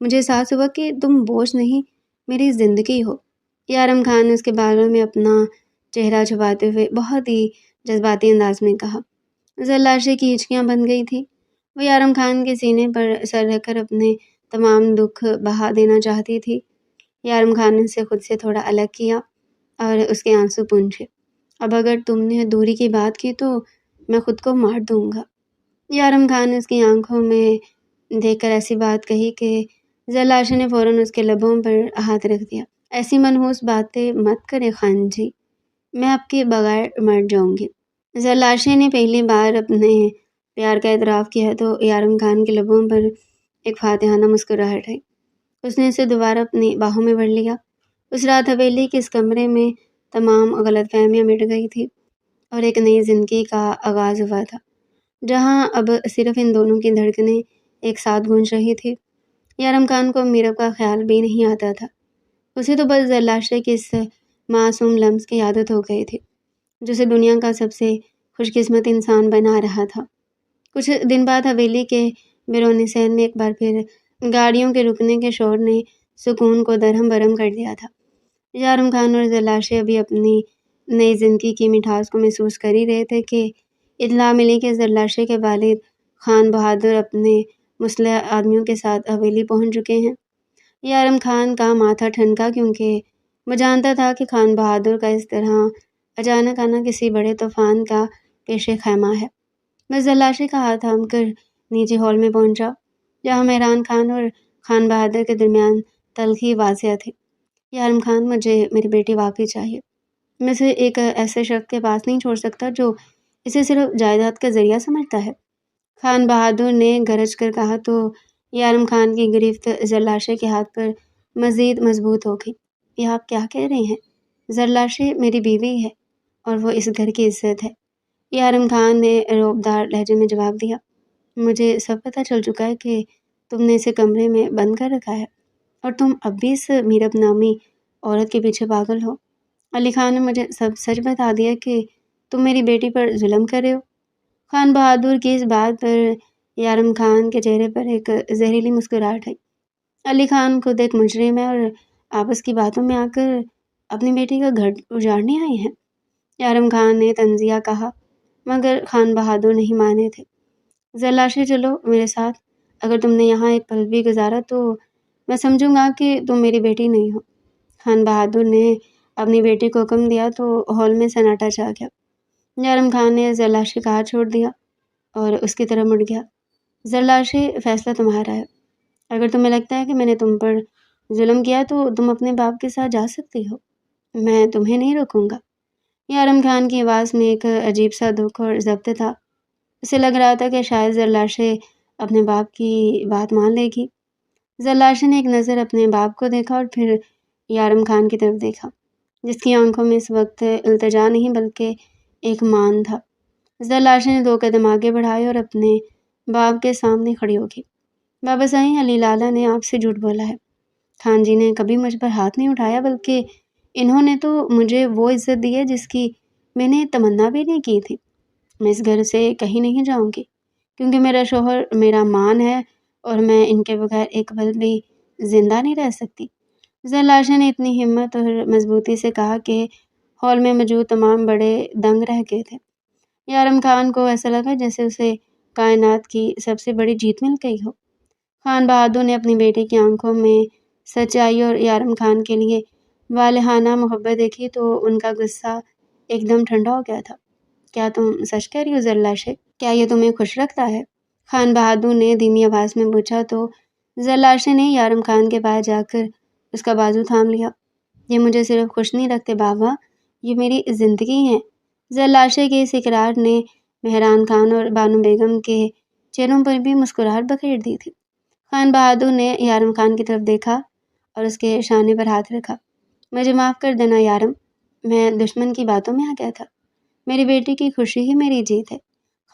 مجھے احساس ہوا کہ تم بوجھ نہیں، میری زندگی ہو۔ یارم خان نے اس کے بالوں میں اپنا چہرہ چھپاتے ہوئے بہت ہی جذباتی انداز میں کہا۔ زلاشے کی ہچکیاں بن گئی تھی۔ وہ یارم خان کے سینے پر سر رکھ کر اپنے تمام دکھ بہا دینا چاہتی تھی۔ یارم خان نے اسے خود سے تھوڑا الگ کیا اور اس کے آنسو پونچھے۔ اب اگر تم نے دوری کی بات کی تو میں خود کو مار دوں گا۔ یارم خان نے اس کی آنکھوں میں دیکھ کر ایسی بات کہی کہ زلاشے نے فوراً اس کے لبوں پر ہاتھ رکھ دیا۔ ایسی منحوس باتیں مت کرے خان جی، میں آپ کے بغیر مر جاؤں گی۔ زلاشے نے پہلی بار اپنے پیار کا اعتراف کیا تو یارم خان کے لبوں پر ایک فاتحانہ مسکراہٹ آئی۔ اس نے اسے دوبارہ اپنی باہوں میں بھر لیا۔ اس رات حویلی کے اس کمرے میں تمام غلط فہمیاں مٹ گئی تھی اور ایک نئی زندگی کا آغاز ہوا تھا، جہاں اب صرف ان دونوں کی دھڑکنیں ایک ساتھ گونج رہی تھی۔ یارم خان کو میرب کا خیال بھی نہیں آتا تھا۔ اسے تو بس زلاشے کی اس معصوم لمس کی عادت ہو گئی تھی جو اسے دنیا کا سب سے خوش قسمت انسان بنا رہا تھا۔ کچھ دن بعد حویلی کے بیرونی صحن میں ایک بار پھر گاڑیوں کے رکنے کے شور نے سکون کو درہم برہم کر دیا تھا۔ یارم خان اور زلاشے ابھی اپنی نئی زندگی کی مٹھاس کو محسوس کر ہی رہے تھے کہ اطلاع ملی کہ زلاشے کے والد خان بہادر اپنے مسلح آدمیوں کے ساتھ حویلی پہنچ چکے ہیں۔ یارم خان کا ماتھا ٹھنکا، کیونکہ وہ جانتا تھا کہ خان بہادر کا اس طرح اچانک آنا کسی بڑے طوفان کا پیش خیمہ ہے۔ بس زلاشے کا ہاتھ تھام کر نیچے ہال میں پہنچا، جہاں مہران خان اور خان بہادر کے درمیان تلخی واضح تھی۔ یارم خان، مجھے میری بیٹی واقعی چاہیے۔ میں اسے ایک ایسے شخص کے پاس نہیں چھوڑ سکتا جو اسے صرف جائیداد کا ذریعہ سمجھتا ہے، خان بہادر نے گرج کر کہا تو یارم خان کی گرفت زلاشے کے ہاتھ پر مزید مضبوط ہو گئی۔ یہ آپ کیا کہہ رہے ہیں؟ زلاشے میری بیوی ہے اور وہ اس گھر کی عزت ہے، یارم خان نے رعبدار لہجے میں جواب دیا۔ مجھے سب پتہ چل چکا ہے کہ تم نے اسے کمرے میں بند کر رکھا ہے اور تم اب بھی اس میرب نامی عورت کے پیچھے پاگل ہو۔ علی خان نے مجھے سب سچ بتا دیا کہ تم میری بیٹی پر ظلم کر رہے ہو۔ خان بہادر کی اس بات پر یارم خان کے چہرے پر ایک زہریلی مسکراہٹ آئی۔ علی خان خود ایک مجرم ہے اور آپ اس کی باتوں میں آ کر اپنی بیٹی کا گھر اجاڑنے آئے ہیں، یارم خان نے طنزیہ کہا، مگر خان بہادر نہیں مانے تھے۔ زلاشے، چلو میرے ساتھ، اگر تم نے یہاں ایک پل بھی گزارا تو میں سمجھوں گا کہ تم میری بیٹی نہیں ہو۔ خان بہادر نے اپنی بیٹی کو حکم دیا تو ہال میں سناٹا چھا گیا۔ یارم خان نے زلاشے کا ہاتھ چھوڑ دیا اور اس کی طرف مڑ گیا۔ زلاشے، فیصلہ تمہارا ہے۔ اگر تمہیں لگتا ہے کہ میں نے تم پر ظلم کیا تو تم اپنے باپ کے ساتھ جا سکتی ہو، میں تمہیں نہیں روکوں گا۔ یارم خان کی آواز میں ایک عجیب سا دکھ اور ضبط تھا۔ اسے لگ رہا تھا کہ شاید زلاشے اپنے باپ کی بات مان لے گی۔ زلاشے نے ایک نظر اپنے باپ کو دیکھا اور پھر یارم خان کی طرف دیکھا، جس کی آنکھوں میں اس وقت التجا نہیں بلکہ ایک مان تھا۔ زلاشے نے 2 قدم آگے بڑھائے اور اپنے باپ کے سامنے کھڑی ہو گئی۔ بابا صاحب، علی لالا نے آپ سے جھوٹ بولا ہے۔ خان جی نے کبھی مجھ پر ہاتھ نہیں اٹھایا، بلکہ انہوں نے تو مجھے وہ عزت دی ہے جس کی میں نے تمنا بھی نہیں کی تھی۔ میں اس گھر سے کہیں نہیں جاؤں گی، کیونکہ میرا شوہر میرا مان ہے اور میں ان کے بغیر ایک پل بھی زندہ نہیں رہ سکتی۔ زلاشے نے اتنی ہمت اور مضبوطی سے کہا کہ ہال میں موجود تمام بڑے دنگ رہ گئے تھے۔ یارم خان کو ایسا لگا جیسے اسے کائنات کی سب سے بڑی جیت مل گئی ہو۔ خان بہادر نے اپنی بیٹی کی آنکھوں میں سچائی اور یارم خان کے لیے والہانہ محبت دیکھی تو ان کا غصہ ایک دم ٹھنڈا ہو گیا تھا۔ کیا تم سچ کہہ رہی ہو زلاشے؟ کیا یہ تمہیں خوش رکھتا ہے؟ خان بہادر نے دھیمی آواز میں پوچھا تو زلاشے نے یارم خان کے پاس جا کر اس کا بازو تھام لیا۔ یہ مجھے صرف خوش نہیں رکھتے بابا، یہ میری زندگی ہے۔ زلاشے کے اس اقرار نے مہران خان اور بانو بیگم کے چہروں پر بھی مسکراہٹ بکھیر دی تھی۔ خان بہادر نے یارم خان کی طرف دیکھا اور اس کے شانے پر ہاتھ رکھا۔ مجھے معاف کر دینا یارم، میں دشمن کی باتوں میں آ گیا تھا۔ میری بیٹی کی خوشی ہی میری جیت ہے۔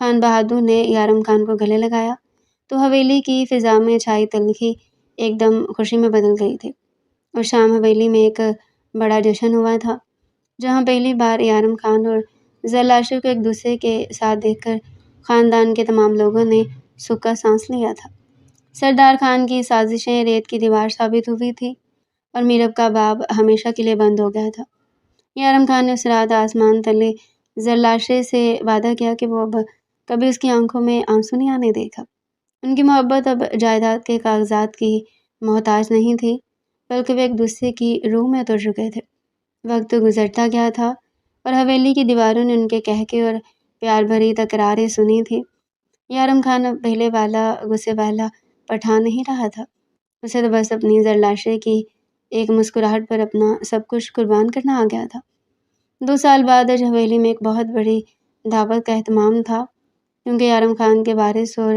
خان بہادر نے یارم خان کو گلے لگایا تو حویلی کی فضا میں چھائی تلخی ایک دم خوشی میں بدل گئی تھی۔ اور شام حویلی میں ایک بڑا جشن ہوا تھا، جہاں پہلی بار یارم خان اور زرلاشے کو ایک دوسرے کے ساتھ دیکھ کر خاندان کے تمام لوگوں نے سکھ کا سانس لیا تھا۔ سردار خان کی سازشیں ریت کی دیوار ثابت ہوئی تھی اور میرب کا باب ہمیشہ کے لیے بند ہو گیا تھا۔ یارم خان نے اس رات آسمان تلے زرلاشے سے وعدہ کیا کہ وہ اب کبھی اس کی آنکھوں میں آنسو نہیں آنے دے گا۔ ان کی محبت اب جائیداد کے کاغذات کی محتاج نہیں تھی، بلکہ وہ ایک دوسرے کی روح میں اتر چکے تھے۔ وقت گزرتا گیا تھا اور حویلی کی دیواروں نے ان کے کہکے اور پیار بھری تکراریں سنی تھی۔ یارم خان اب پہلے والا غصے والا پٹھان نہیں رہا تھا، اسے تو بس اپنی زرلاشے کی ایک مسکراہٹ پر اپنا سب کچھ قربان کرنا آ گیا تھا۔ 2 سال بعد آج حویلی میں ایک بہت بڑی دعوت کا اہتمام تھا، کیونکہ یارم خان کے وارث اور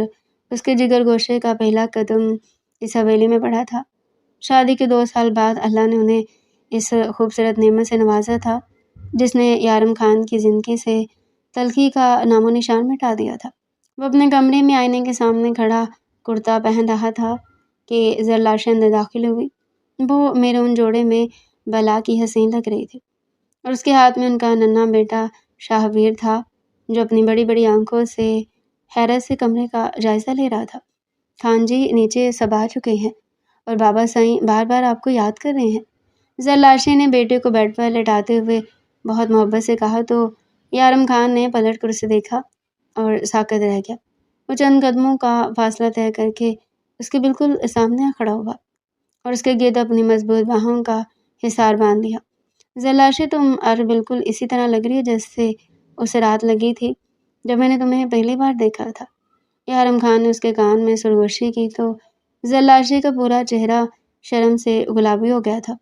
اس کے جگر گوشے کا پہلا قدم اس حویلی میں پڑا تھا۔ شادی کے 2 سال بعد اللہ نے انہیں اس خوبصورت نعمت سے نوازا تھا جس نے یارم خان کی زندگی سے تلخی کا نام و نشان مٹا دیا تھا۔ وہ اپنے کمرے میں آئینے کے سامنے کھڑا کرتا پہن رہا تھا کہ زرلاشے اندر داخل ہوئی۔ وہ میرون جوڑے میں بلا کی حسین لگ رہی تھی اور اس کے ہاتھ میں ان کا ننھا بیٹا شاہویر تھا، جو اپنی بڑی بڑی آنکھوں سے حیرت سے کمرے کا جائزہ لے رہا تھا۔ خان جی، نیچے سب آ چکے ہیں اور بابا سائیں بار بار آپ کو یاد کر رہے ہیں۔ زرلاشے نے بیٹے کو بیڈ پر لٹاتے ہوئے بہت محبت سے کہا تو یارم خان نے پلٹ کر اسے دیکھا اور ساکت رہ گیا۔ وہ چند قدموں کا فاصلہ طے کر کے اس کے بالکل سامنے آ کھڑا ہوا اور اس کے گرد اپنی مضبوط باہوں کا حصار باندھ دیا۔ زرلاشے، تم آج بالکل اسی طرح لگ رہی ہے جیسے اسے رات لگی تھی جب میں نے تمہیں پہلی بار دیکھا تھا۔ یارم خان نے اس کے کان میں سرگوشی کی تو زرلاشے کا پورا چہرہ شرم سے گلابی ہو گیا تھا۔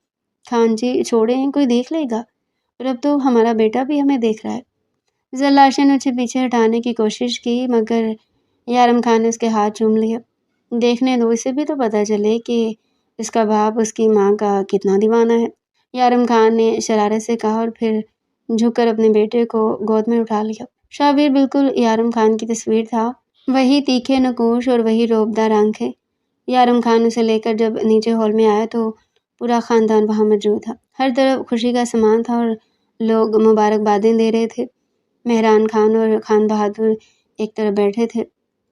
خان جی چھوڑیں، کوئی دیکھ لے گا، اور اب تو ہمارا بیٹا بھی ہمیں دیکھ رہا ہے۔ زرلاشے نے اسے پیچھے ہٹانے کی کوشش کی مگر یارم خان نے اس کے ہاتھ چوم لیا۔ دیکھنے دو، اسے بھی تو پتہ چلے کہ اس کا باپ اس کی ماں کا کتنا دیوانہ ہے، یارم خان نے شرارت سے کہا اور پھر جھک کر اپنے بیٹے کو گود میں اٹھا لیا۔ شاہویر بالکل یارم خان کی تصویر تھا، وہی تیکھے نقوش اور وہی رعبدار آنکھیں۔ یارم خان اسے لے کر جب نیچے ہال میں آیا تو پورا خاندان وہاں موجود تھا۔ ہر طرف خوشی کا سامان تھا اور لوگ مبارکبادیں دے رہے تھے۔ مہران خان اور خان بہادر ایک طرف بیٹھے تھے۔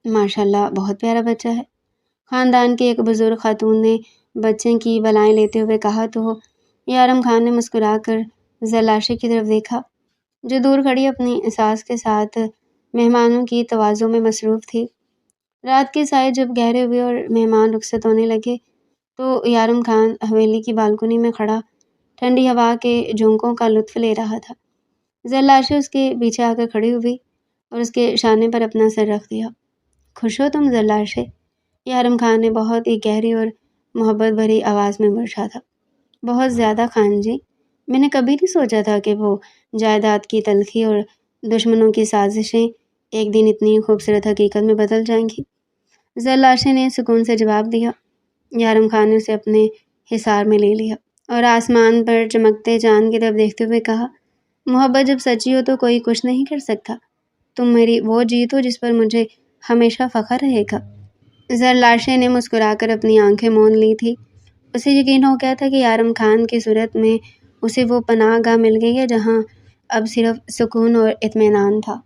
ماشاءاللہ، بہت پیارا بچہ ہے، خاندان کی ایک بزرگ خاتون نے بچے کی بلائیں لیتے ہوئے کہا تو یارم خان نے مسکرا کر زرلاشے کی طرف دیکھا، جو دور کھڑی اپنی ساس کے ساتھ مہمانوں کی توازوں میں مصروف تھی۔ رات کے سائے جب گہرے ہوئے اور مہمان رخصت ہونے لگے تو یارم خان حویلی کی بالکنی میں کھڑا ٹھنڈی ہوا کے جھونکوں کا لطف لے رہا تھا۔ زرلاشے اس کے پیچھے آ کر کھڑی ہوئی اور اس کے شانے پر اپنا سر رکھ دیا۔ خوش ہو تم زرلاشے؟ یارم خان نے بہت ہی گہری اور محبت بھری آواز میں پوچھا تھا۔ بہت زیادہ خان جی، میں نے کبھی نہیں سوچا تھا کہ وہ جائیداد کی تلخی اور دشمنوں کی سازشیں ایک دن اتنی خوبصورت حقیقت میں بدل جائیں گی۔ زرلاشے نے سکون سے جواب دیا۔ یارم خان نے اسے اپنے حصار میں لے لیا اور آسمان پر چمکتے چاند کی طرف دیکھتے ہوئے کہا، محبت جب سچی ہو تو کوئی کچھ نہیں کر سکتا۔ تم میری وہ جیت ہو جس پر مجھے ہمیشہ فخر رہے گا۔ زرلاشے نے مسکرا کر اپنی آنکھیں موند لی تھی۔ اسے یقین ہو گیا تھا کہ یارم خان کی صورت میں اسے وہ پناہ گاہ مل گئی ہے جہاں اب صرف سکون اور اطمینان تھا۔